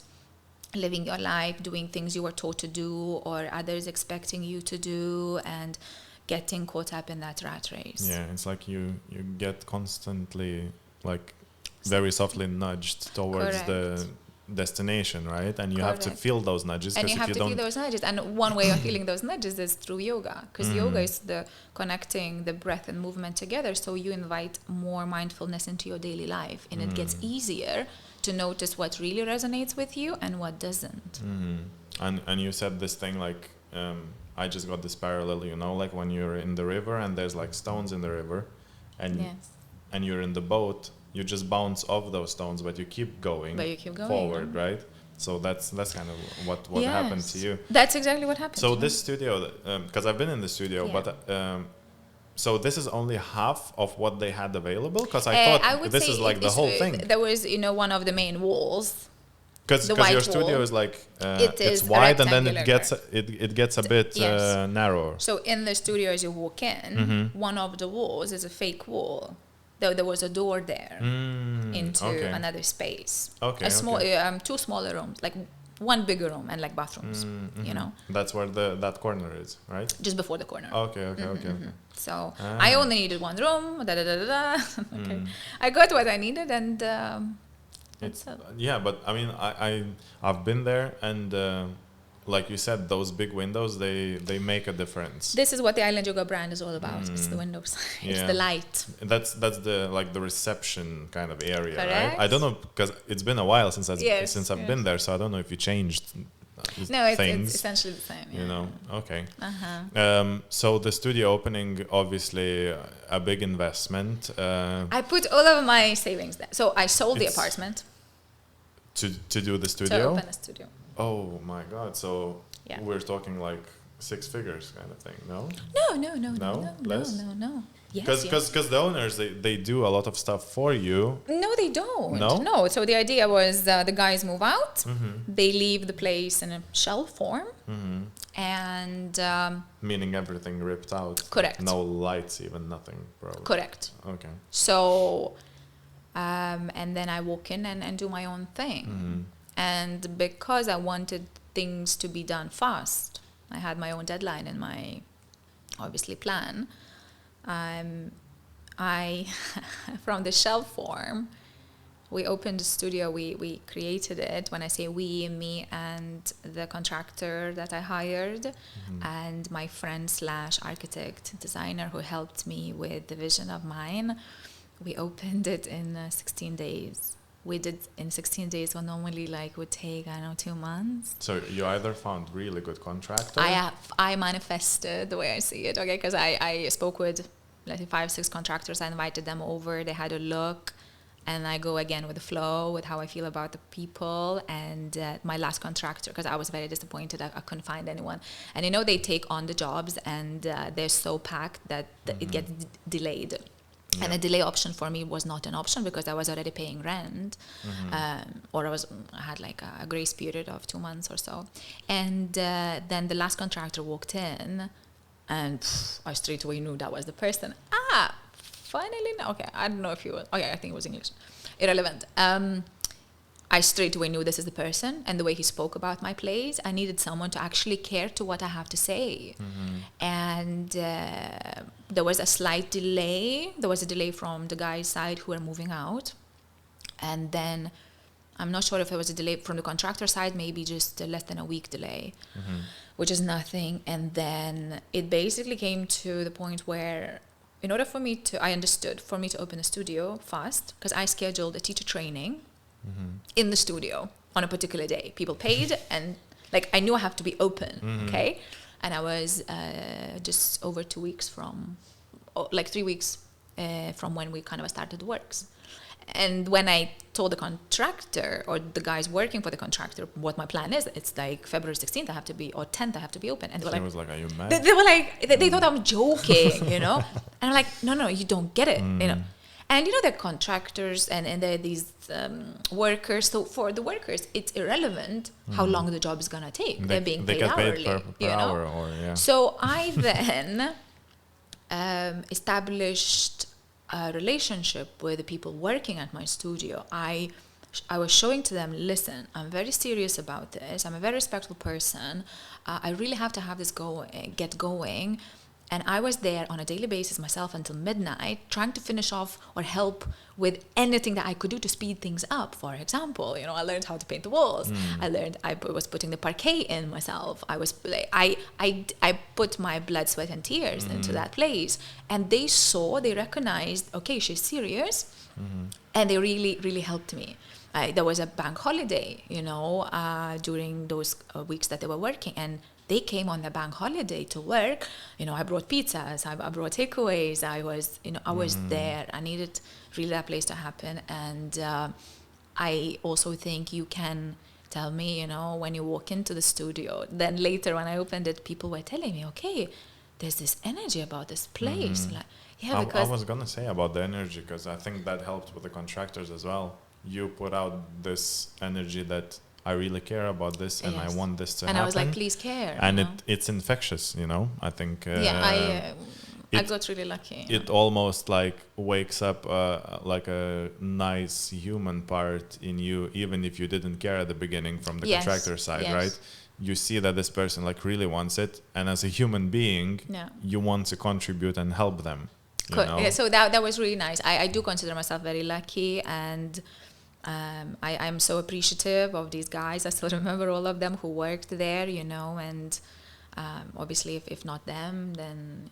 living your life, doing things you were taught to do or others expecting you to do, and getting caught up in that rat race. Yeah, it's like you get constantly, like, very softly nudged towards the destination, right? And you have to feel those nudges. And you have to feel those nudges. And one way of feeling those nudges is through yoga, because yoga is the connecting the breath and movement together. So you invite more mindfulness into your daily life, and it gets easier to notice what really resonates with you and what doesn't. And you said this thing like, I just got this parallel, like when you're in the river and there's like stones in the river, and you're in the boat, you just bounce off those stones, but you keep going, forward, right? So that's kind of what happened to you. That's exactly what happened. So this studio, because I've been in the studio, but so this is only half of what they had available? Because I thought this is like the whole thing. There was, one of the main walls. Because your studio is like it's wide, and then it gets a bit narrower. So in the studio, as you walk in, one of the walls is a fake wall. Though there was a door there into another space. Okay. A small, two smaller rooms, like one bigger room and like bathrooms. That's where that corner is, right? Just before the corner. Okay. So I only needed one room. Okay. I got what I needed, and but I mean, I've been there, and like you said, those big windows, they make a difference. This is what the Island Yoga brand is all about. It's the windows. It's the light. That's the like the reception kind of area, correct. Right? I don't know, because it's been a while since I've been there, so I don't know if you changed. No, it's essentially the same. Yeah. Okay. So the studio opening, obviously, a big investment. I put all of my savings there. So I sold the apartment to do the studio. To open a studio. Oh my God! So we're talking like 6 figures kind of thing, no? No. Because the owners, they do a lot of stuff for you. No, they don't. No? So the idea was the guys move out, they leave the place in a shell form, and meaning everything ripped out. Correct. No lights, even nothing, probably. Correct. Okay. So, and then I walk in and do my own thing. And because I wanted things to be done fast, I had my own deadline in my, obviously, plan. I, from the shell form, we opened the studio, we created it. When I say we, me and the contractor that I hired, and my friend / architect, designer who helped me with the vision of mine, we opened it in 16 days. We did in 16 days what normally would take, 2 months. So you either found really good contractor? I manifested the way I see it, okay? Because I spoke with, let's say, 5-6 contractors. I invited them over. They had a look. And I go again with the flow, with how I feel about the people. And my last contractor, because I was very disappointed, I couldn't find anyone. And they take on the jobs, and they're so packed that it gets delayed. And a delay option for me was not an option, because I was already paying rent, or I had a grace period of 2 months or so. And then the last contractor walked in, and I straight away knew that was the person. Finally, no. Okay, I don't know if he was. Okay, I think it was English. Irrelevant. I straight away knew this is the person, and the way he spoke about my place, I needed someone to actually care to what I have to say. And there was a slight delay. There was a delay from the guy's side who were moving out. And then I'm not sure if it was a delay from the contractor side, maybe just less than a week delay, which is nothing. And then it basically came to the point where in order for me to, I understood for me to open a studio fast, because I scheduled a teacher training in the studio on a particular day. People paid and like I knew I have to be open, okay? And I was just over 2 weeks from, like 3 weeks from when we kind of started works. And when I told the contractor or the guys working for the contractor what my plan is, it's like February 16th I have to be, or 10th I have to be open. And they were like, was like, are you mad? They were like, they thought I'm joking, you know? And I'm like, no, you don't get it, you know? And you know, they're contractors and they're these workers. So for the workers, it's irrelevant how long the job is going to take. They're being paid hourly, per you know? hour or, yeah. So I then established a relationship with the people working at my studio. I was showing to them, listen, I'm very serious about this. I'm a very respectful person. I really have to have this get going. And I was there on a daily basis myself until midnight, trying to finish off or help with anything that I could do to speed things up. For example, you know, I learned how to paint the walls. I was putting the parquet in myself. I put my blood, sweat, and tears into that place. And they recognized, okay, she's serious. And they really, really helped me. There was a bank holiday, you know, during those weeks that they were working. And they came on the bank holiday to work. You know, I brought pizzas, I brought takeaways. I was there. I needed really that place to happen. And I also think you can tell me, you know, when you walk into the studio, then later when I opened it, people were telling me, okay, there's this energy about this place. Like, yeah, because I was going to say about the energy, because I think that helped with the contractors as well. You put out this energy that I really care about this and I want this to happen. And I was like, please care. And it's infectious, you know, I think. I got really lucky. It almost like wakes up like a nice human part in you, even if you didn't care at the beginning from the contractor side, right? You see that this person like really wants it. And as a human being, you want to contribute and help them. Cool. Yeah, so that was really nice. I do consider myself very lucky, and I'm so appreciative of these guys. I still remember all of them who worked there, you know, and obviously if not them, then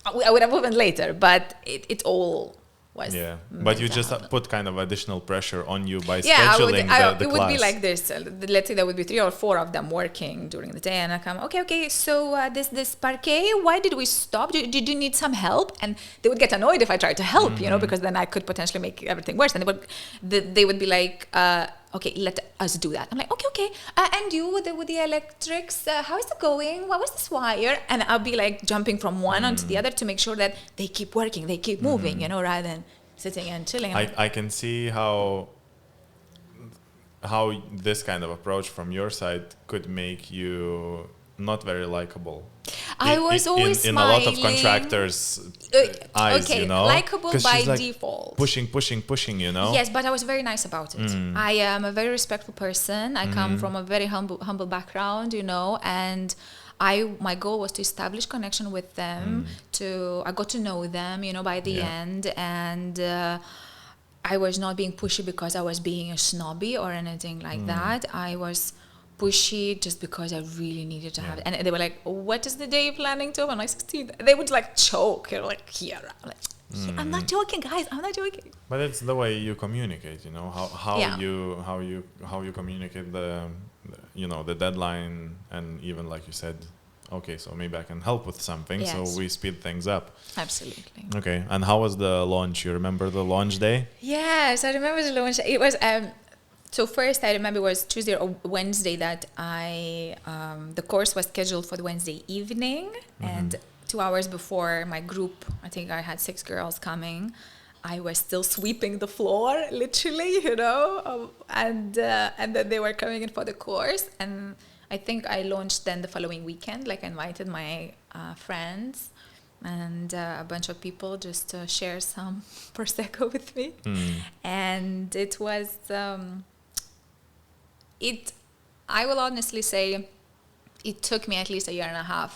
I would have opened later, but it all was but you just put kind of additional pressure on you by scheduling the it class. would be like this. Let's say there would be 3 or 4 of them working during the day, and I come, okay, so this parquet, why did we stop? Did you need some help? And they would get annoyed if I tried to help, you know, because then I could potentially make everything worse. And they would be like, okay, let us do that. I'm like, okay. And you with the electrics, how is it going? What was this wire? And I'll be like jumping from one onto the other to make sure that they keep working, they keep moving, you know, rather than sitting and chilling. I can see how this kind of approach from your side could make you not very likable. I was always in smiling. a lot of contractors' eyes, okay, you know, likable by like default. Pushing, you know. Yes, but I was very nice about it. I am a very respectful person. I come from a very humble background, you know, and my goal was to establish connection with them. I got to know them, you know, by the end, and I was not being pushy because I was being a snobby or anything like that. I was pushy just because I really needed to have it. And they were like, what is the day you're planning to? I'm like, 16th. They would like choke. You're like, here. I'm like, I'm not joking, guys. I'm not joking. But it's the way you communicate, you know, how you communicate the deadline, and even like you said, okay, so maybe I can help with something. So we speed things up. Absolutely. Okay. And how was the launch? You remember the launch day? Yes, I remember the launch. It was so first I remember it was Tuesday or Wednesday that the course was scheduled for the Wednesday evening, and 2 hours before my group, I think I had 6 girls coming, I was still sweeping the floor, literally, you know, and then they were coming in for the course, and I think I launched then the following weekend. Like I invited my friends and a bunch of people just to share some Prosecco with me, and it was I will honestly say it took me at least 1.5 years,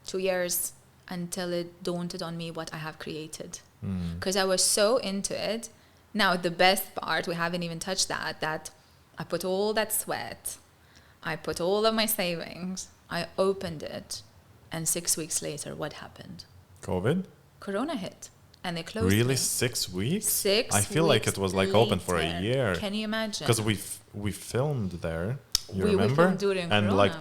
2 years until it dawned on me what I have created. Because I was so into it Now, the best part, we haven't even touched that I put all that sweat, I put all of my savings, I opened it, and 6 weeks later, what happened? COVID? Corona hit, and they closed Really? it. 6 weeks? 6 I feel like it was like open for a later. year. Can you imagine? Because we filmed there. You we remember? filmed during and Corona. like,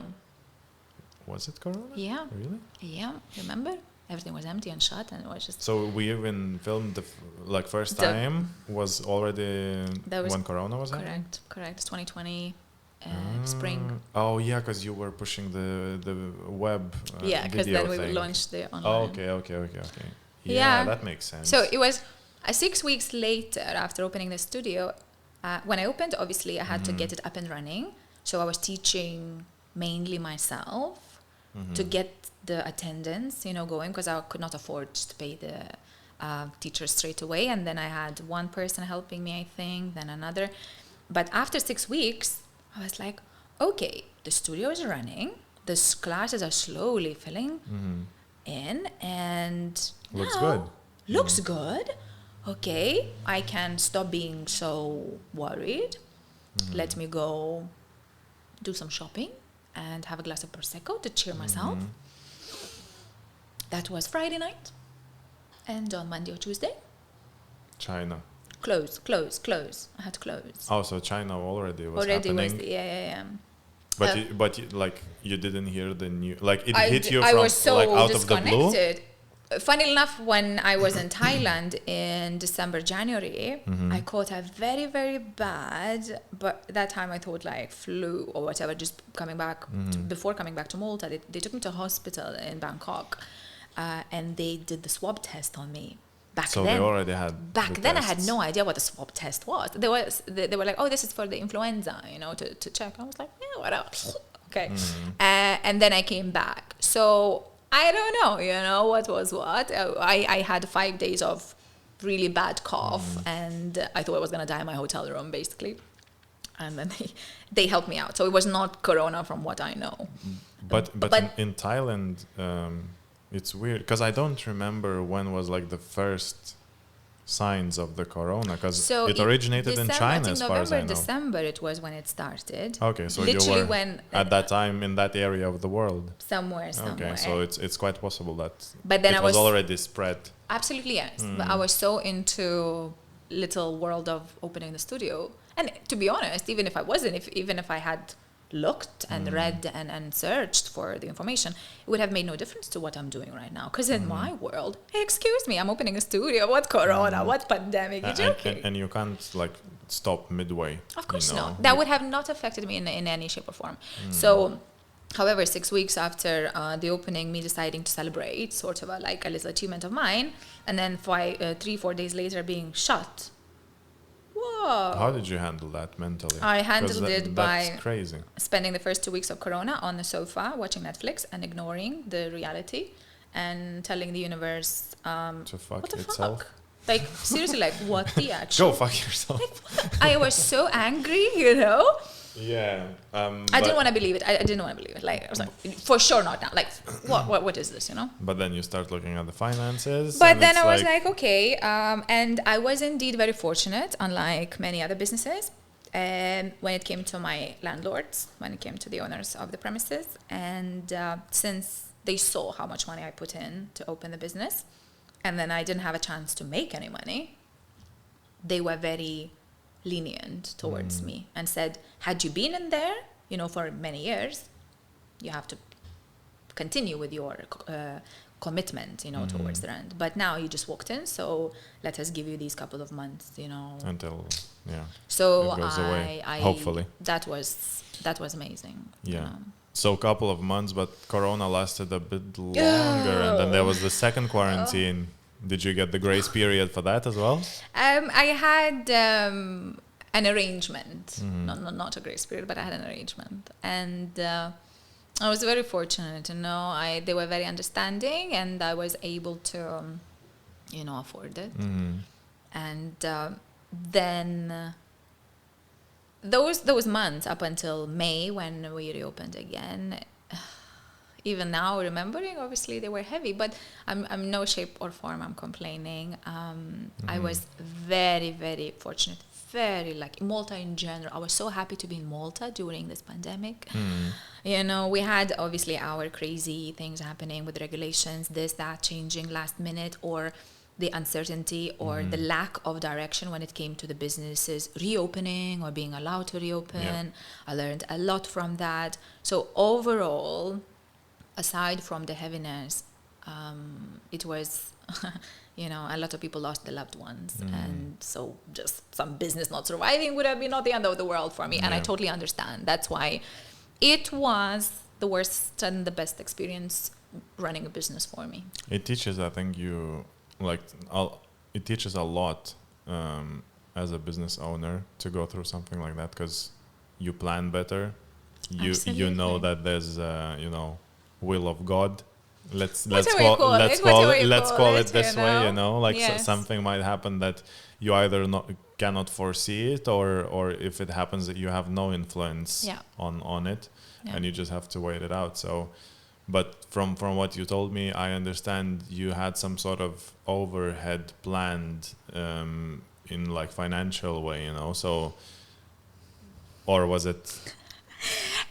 was it Corona? Yeah. Really? Yeah, remember? Everything was empty and shut, and it was just... So we even filmed the first The- time was already That was when Corona was happening? correct. It's 2020 spring. Oh yeah, because you were pushing the web Yeah, because video then we thing. launched the online. Oh, okay. Yeah, Yeah. that makes sense. So it was 6 weeks later after opening the studio. When I opened, obviously I had to get it up and running. So I was teaching mainly myself to get the attendance, going, because I could not afford to pay the teachers straight away. And then I had one person helping me, I think, then another. But after 6 weeks, I was like, okay, the studio is running. The classes are slowly filling in, and Looks now good. Looks good. Okay, I can stop being so worried. Let me go do some shopping and have a glass of Prosecco to cheer myself. That was Friday night. And on Monday or Tuesday, China. close. I had to close. Oh, so China already was Already happening. was, yeah. But you didn't hear the news. Like it hit you I from was so like out of the blue. disconnected. Funny enough, when I was in Thailand in December, January, I caught a very, very bad, but that time I thought like flu or whatever, just coming back, before coming back to Malta, they took me to a hospital in Bangkok, and they did the swab test on me. So they already had. Back then, I had no idea what a swab test was. They were like, "Oh, this is for the influenza, to check." I was like, "Yeah, whatever." Okay, and then I came back. So I don't know, what was what. I had 5 days of really bad cough, and I thought I was gonna die in my hotel room, basically. And then they helped me out. So it was not Corona, from what I know. But But in Thailand. It's weird because I don't remember when was like the first signs of the corona because it originated in China as far as I know. December it was when it started. Okay, so literally you were when at that time in that area of the world. Somewhere. Okay, so it's quite possible that but then it was already spread. Absolutely, yes. But I was so into little world of opening the studio, and to be honest, even if I had looked and read and searched for the information, it would have made no difference to what I'm doing right now. Because in my world, hey, excuse me, I'm opening a studio. What corona? What pandemic? You're joking. And you can't like stop midway. Of course not. That would have not affected me in any shape or form. So, however, 6 weeks after the opening, me deciding to celebrate, sort of like a little achievement of mine, and then 3-4 days later being shut. Whoa. How did you handle that mentally? I handled it by that's crazy. Spending the first 2 weeks of Corona on the sofa, watching Netflix and ignoring the reality and telling the universe, to fuck what the itself. fuck? Like, seriously, like, what the actual... Go fuck yourself. I was so angry, Yeah. I didn't want to believe it. I didn't want to believe it. Like, I was like, for sure not now. Like, what is this, But then you start looking at the finances. But then I was like, okay. And I was indeed very fortunate, unlike many other businesses, when it came to my landlords, when it came to the owners of the premises. And since they saw how much money I put in to open the business, and then I didn't have a chance to make any money, they were very lenient towards me and said, had you been in there, for many years, you have to continue with your commitment, towards the end. But now you just walked in, so let us give you these couple of months, until So it goes away. Hopefully that was amazing. Yeah. So a couple of months, but Corona lasted a bit longer, and then there was the second quarantine. Did you get the grace period for that as well? I had an arrangement, not a grace period, but I had an arrangement, and I was very fortunate. They were very understanding, and I was able to, afford it. And then those months up until May when we reopened again, even now remembering, obviously they were heavy, but I'm no shape or form I'm complaining. I was very, very fortunate, very lucky. Malta in general, I was so happy to be in Malta during this pandemic. You know, we had obviously our crazy things happening with regulations, this, that, changing last minute, or the uncertainty or the lack of direction when it came to the businesses reopening or being allowed to reopen. Yeah. I learned a lot from that. So overall, aside from the heaviness, it was, you know, a lot of people lost their loved ones. And so just some business not surviving would have been not the end of the world for me. And I totally understand. That's why it was the worst and the best experience running a business for me. It teaches, I think, it teaches a lot as a business owner to go through something like that, because you plan better. You know that there's will of God. Let's call it this way. You know, like something might happen that you either cannot foresee it, or if it happens that you have no influence on it, and you just have to wait it out. So. But from what you told me, I understand you had some sort of overhead planned in like financial way, you know. So, or was it?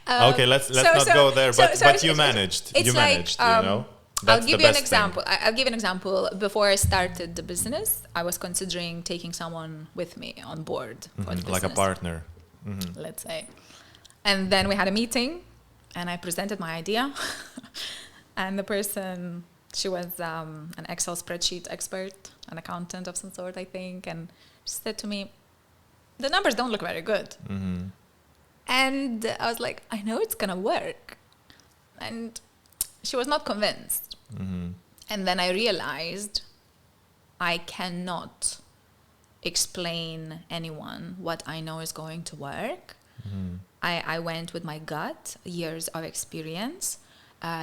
Okay, let's not go there. But you managed. You managed. You know. I'll give you an example. I'll give an example. Before I started the business, I was considering taking someone with me on board for the like a business. partner. Let's say, and then we had a meeting. And I presented my idea, and the person, she was an Excel spreadsheet expert, an accountant of some sort, I think, and she said to me, the numbers don't look very good. And I was like, I know it's going to work. And she was not convinced. And then I realized I cannot explain anyone what I know is going to work. I went with my gut, years of experience,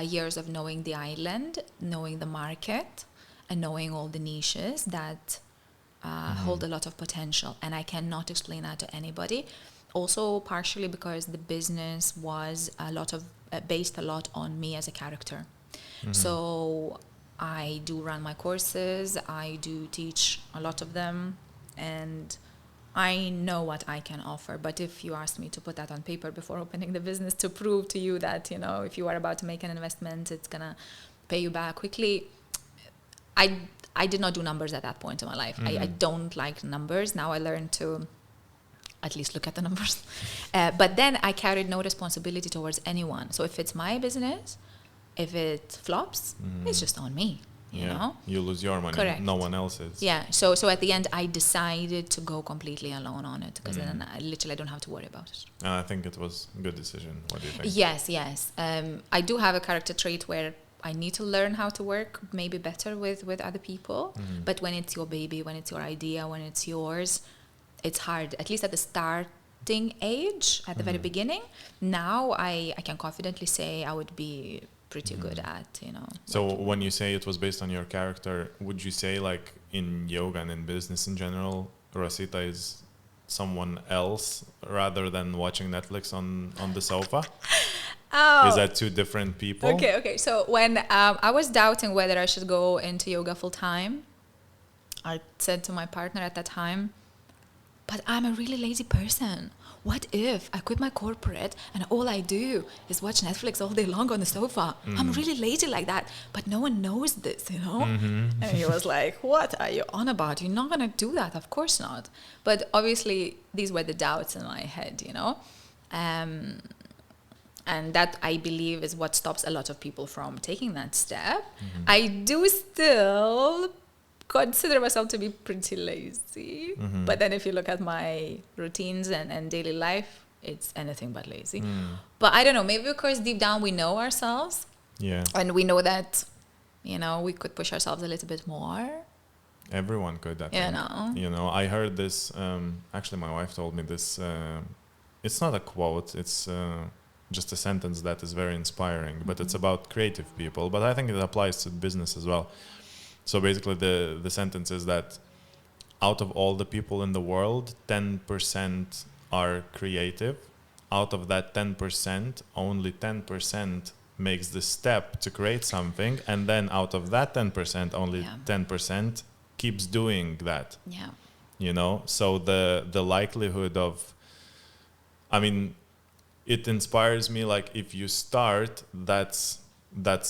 years of knowing the island, knowing the market, and knowing all the niches that hold a lot of potential. And I cannot explain that to anybody. Also, partially because the business was based a lot on me as a character. So I do run my courses, I do teach a lot of them, and I know what I can offer. But if you ask me to put that on paper before opening the business to prove to you that, you know, if you are about to make an investment, it's going to pay you back quickly, I did not do numbers at that point in my life. I don't like numbers. Now I learned to at least look at the numbers. But then I carried no responsibility towards anyone. So if it's my business, if it flops, it's just on me. You know? You lose your money. Correct. No one else's. Yeah. So at the end, I decided to go completely alone on it, because then I don't have to worry about it. And I think it was a good decision. What do you think? Yes. I do have a character trait where I need to learn how to work maybe better with other people. But when it's your baby, when it's your idea, when it's yours, it's hard, at least at the starting age, at the very beginning. Now I can confidently say I would be pretty good at, you know. So when you say it was based on your character, would you say, like, in yoga and in business in general, Rosita is someone else rather than watching Netflix on the sofa? Is that two different people? Okay. So when I was doubting whether I should go into yoga full time, I said to my partner at that time, but I'm a really lazy person. What if I quit my corporate and all I do is watch Netflix all day long on the sofa? I'm really lazy like that, but no one knows this, you know? And he was like, what are you on about? You're not going to do that. Of course not. But obviously, these were the doubts in my head, you know? And that, I believe, is what stops a lot of people from taking that step. I do still consider myself to be pretty lazy, but then if you look at my routines and daily life, it's anything but lazy. But I don't know, maybe because deep down we know ourselves, and we know that, you know, we could push ourselves a little bit more. Everyone could, I think. You know, I heard this, actually my wife told me this, it's not a quote, it's just a sentence that is very inspiring, but it's about creative people, but I think it applies to business as well. So basically the sentence is that out of all the people in the world, 10% are creative. Out of that 10%, only 10% makes the step to create something, and then out of that 10%, only 10% keeps doing that. Yeah. You know, so the likelihood of, I mean, it inspires me, like, if you start, that's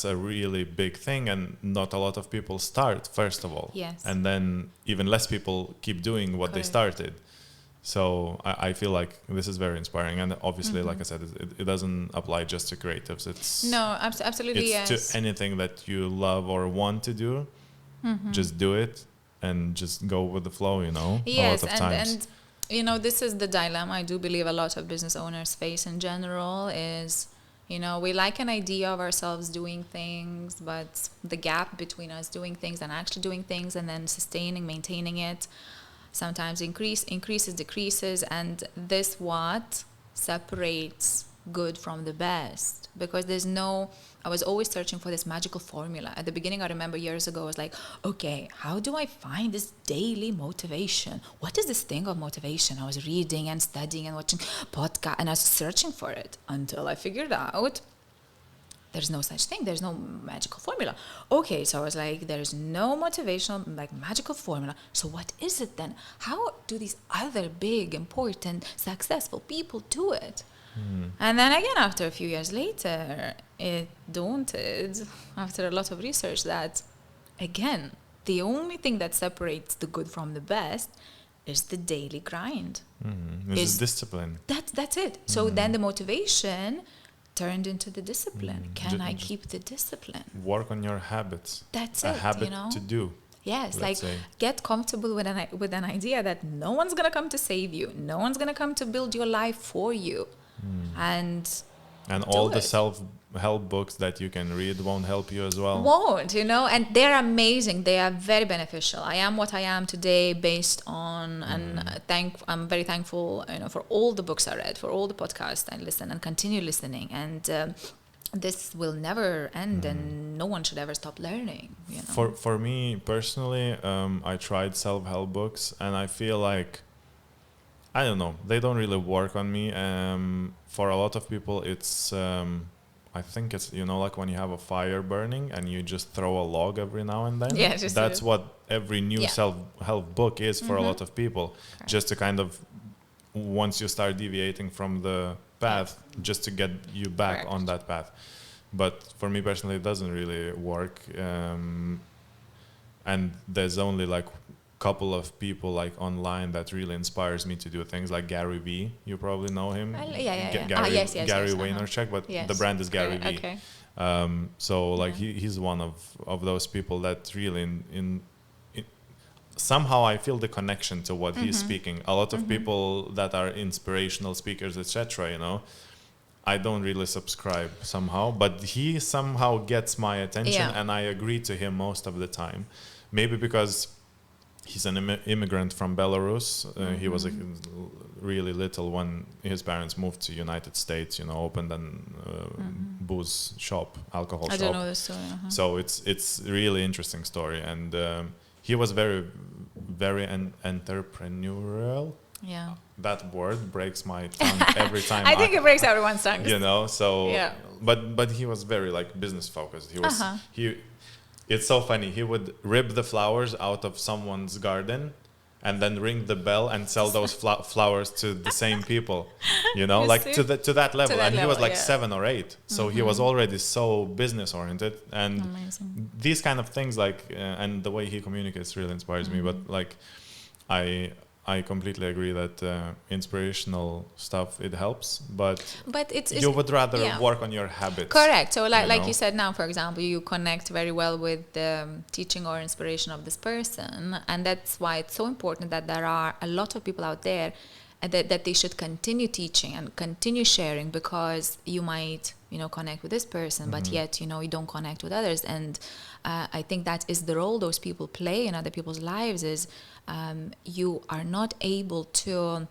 a really big thing, and not a lot of people start, first of all. Yes. And then even less people keep doing what they started. So I feel like this is very inspiring, and obviously, like I said, it doesn't apply just to creatives. It's absolutely, it's yes. to anything that you love or want to do. Just do it and just go with the flow, you know. Yes, a lot of times. and you know, this is the dilemma I do believe a lot of business owners face in general is, you know, we like an idea of ourselves doing things, but the gap between us doing things and actually doing things and then sustaining, maintaining it, sometimes increases, decreases, and this what separates good from the best, because I was always searching for this magical formula. At the beginning, I remember years ago, I was like, okay, how do I find this daily motivation? What is this thing of motivation? I was reading and studying and watching podcasts, and I was searching for it until I figured out there's no such thing. There's no magical formula. Okay, so I was like, there's no motivational, like, magical formula. So what is it then? How do these other big, important, successful people do it? And then again, after a few years later, it dawnted, after a lot of research, that, again, the only thing that separates the good from the best is the daily grind. It's discipline. That's it. So then the motivation turned into the discipline. Can I keep the discipline? Work on your habits. That's a it, habit you know? to do. Yes, let's like say. Get comfortable with an idea that no one's gonna come to save you, no one's gonna come to build your life for you, and all the it. self-help books that you can read won't help you as well. Won't, you know, and they're amazing. They are very beneficial. I am what I am today based on, and I'm very thankful, you know, for all the books I read, for all the podcasts I listen and continue listening, and this will never end, and no one should ever stop learning. You know? For me personally, I tried self-help books, and I feel like, I don't know, they don't really work on me. For a lot of people, it's I think it's, you know, like when you have a fire burning and you just throw a log every now and then. Yeah, that's what every new self-help book is for a lot of people. Correct. Just to kind of, once you start deviating from the path, just to get you back on that path. But for me personally, it doesn't really work. And there's only like couple of people like online that really inspires me to do things, like Gary V. You probably know him. Gary Vaynerchuk, but the brand is Gary V. Okay. So like he's one of those people that really in somehow I feel the connection to what he's speaking. A lot of people that are inspirational speakers, etc., you know, I don't really subscribe somehow, but he somehow gets my attention, and I agree to him most of the time. Maybe because he's an immigrant from Belarus. He was really little when his parents moved to United States, you know, opened a booze shop, alcohol shop. I don't know this story. So it's really interesting story. And he was very, very entrepreneurial. Yeah. That word breaks my tongue every time. I think it breaks everyone's tongue. You know, so, but he was very like business focused. He was, it's so funny. He would rip the flowers out of someone's garden and then ring the bell and sell those flowers to the same people, you know, like to that level. And he was like 7 or 8. So he was already so business oriented. And these kind of things, like, and the way he communicates really inspires me. But like, I completely agree that inspirational stuff, it helps, but it's you would rather work on your habits. Correct. So like you said now, for example, you connect very well with the teaching or inspiration of this person, and that's why it's so important that there are a lot of people out there that they should continue teaching and continue sharing, because you might, you know, connect with this person, but yet, you know, you don't connect with others. And I think that is the role those people play in other people's lives is you are not able to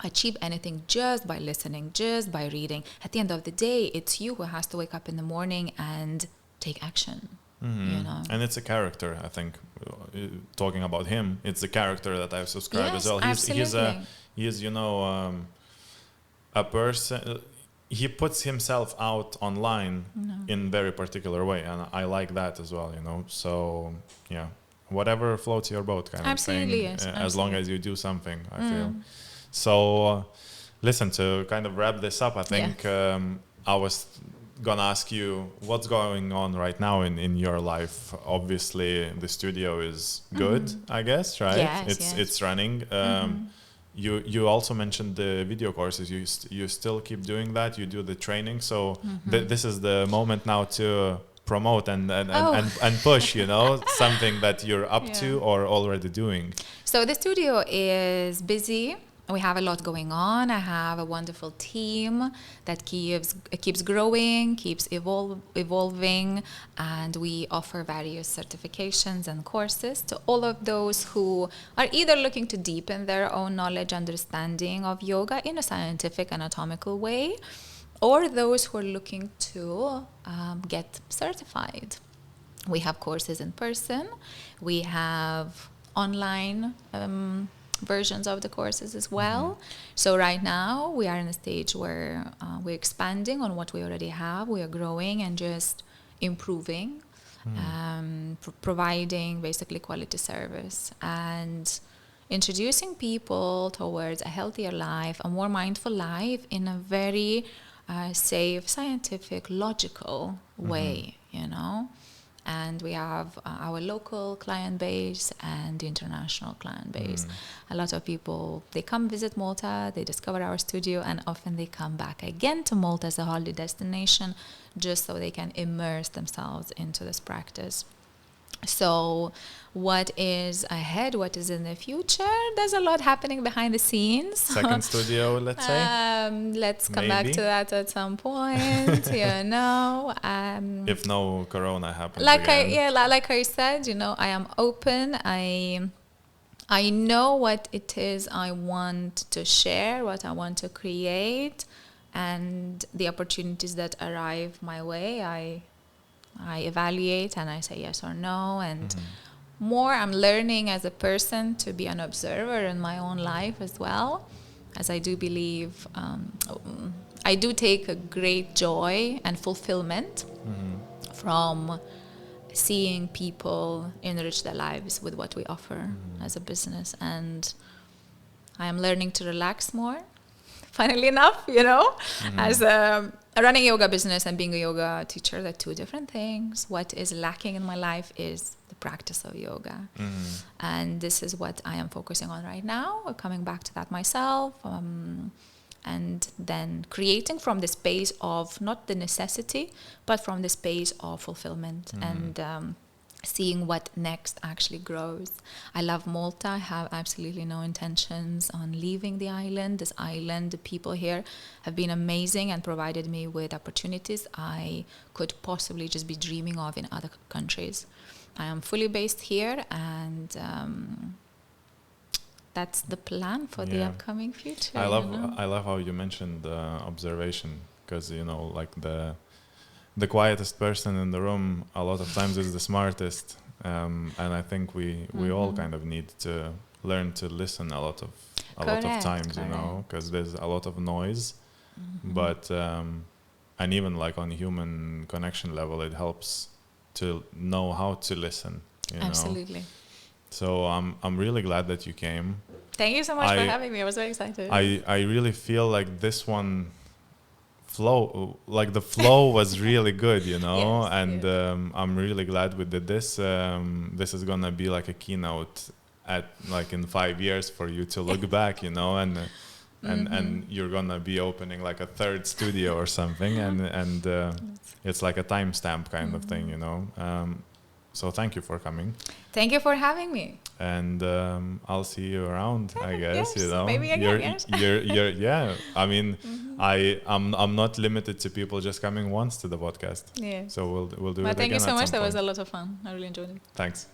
achieve anything just by listening, just by reading. At the end of the day, it's you who has to wake up in the morning and take action. You know? And it's a character, I think. Talking about him, it's a character that I subscribe as well. Absolutely. He's you know, a person. he puts himself out online in very particular way, and I like that as well, so yeah, whatever floats your boat kind Absolutely, of thing, yes, as long as you do something, I feel. So listen, to kind of wrap this up, I think I was gonna ask you what's going on right now in your life. Obviously the studio is good, I guess, right? Yes, it's running. You also mentioned the video courses. You still keep doing that. You do the training. So this is the moment now to promote and push, something that you're up to or already doing. So the studio is busy. We have a lot going on. I have a wonderful team that keeps growing, keeps evolving, and we offer various certifications and courses to all of those who are either looking to deepen their own knowledge, understanding of yoga in a scientific, anatomical way, or those who are looking to get certified. We have courses in person. We have online versions of the courses as well. So right now we are in a stage where we're expanding on what we already have. We are growing and just improving, providing basically quality service and introducing people towards a healthier life, a more mindful life in a very safe, scientific, logical way, And we have our local client base and the international client base. A lot of people, they come visit Malta, they discover our studio, and often they come back again to Malta as a holiday destination just so they can immerse themselves into this practice. So what is ahead, what is in the future? There's a lot happening behind the scenes. Second studio, let's say? Let's come back to that at some point, if no corona happens again. Like I said, I am open. I know what it is I want to share, what I want to create, and the opportunities that arrive my way, I evaluate and I say yes or no, and more I'm learning as a person to be an observer in my own life as well, as I do believe I do take a great joy and fulfillment from seeing people enrich their lives with what we offer as a business, and I am learning to relax more. Funnily enough, as running a yoga business and being a yoga teacher, they're two different things. What is lacking in my life is the practice of yoga. And this is what I am focusing on right now, coming back to that myself, and then creating from the space of not the necessity, but from the space of fulfillment and seeing what next actually grows. I love Malta. I have absolutely no intentions on leaving the island. This island, the people here have been amazing and provided me with opportunities I could possibly just be dreaming of in other countries. I am fully based here, and that's the plan for the upcoming future. I love how you mentioned observation, because like the quietest person in the room a lot of times is the smartest, and I think we all kind of need to learn to listen a lot of times, because there's a lot of noise, but and even like on human connection level, it helps to know how to listen. Absolutely. So I'm really glad that you came. Thank you so much for having me. I was very excited. I really feel like this one the flow was really good, Yes, and I'm really glad we did this. This is gonna be like a keynote at like in 5 years for you to look back, and you're gonna be opening like a third studio or something, and it's like a timestamp kind of thing, So thank you for coming. Thank you for having me. And I'll see you around, I guess. Yes, maybe again. You're I mean, I'm not limited to people just coming once to the podcast. Yeah. So we'll do it again. Thank you so much. That point. was a lot of fun. I really enjoyed it. Thanks.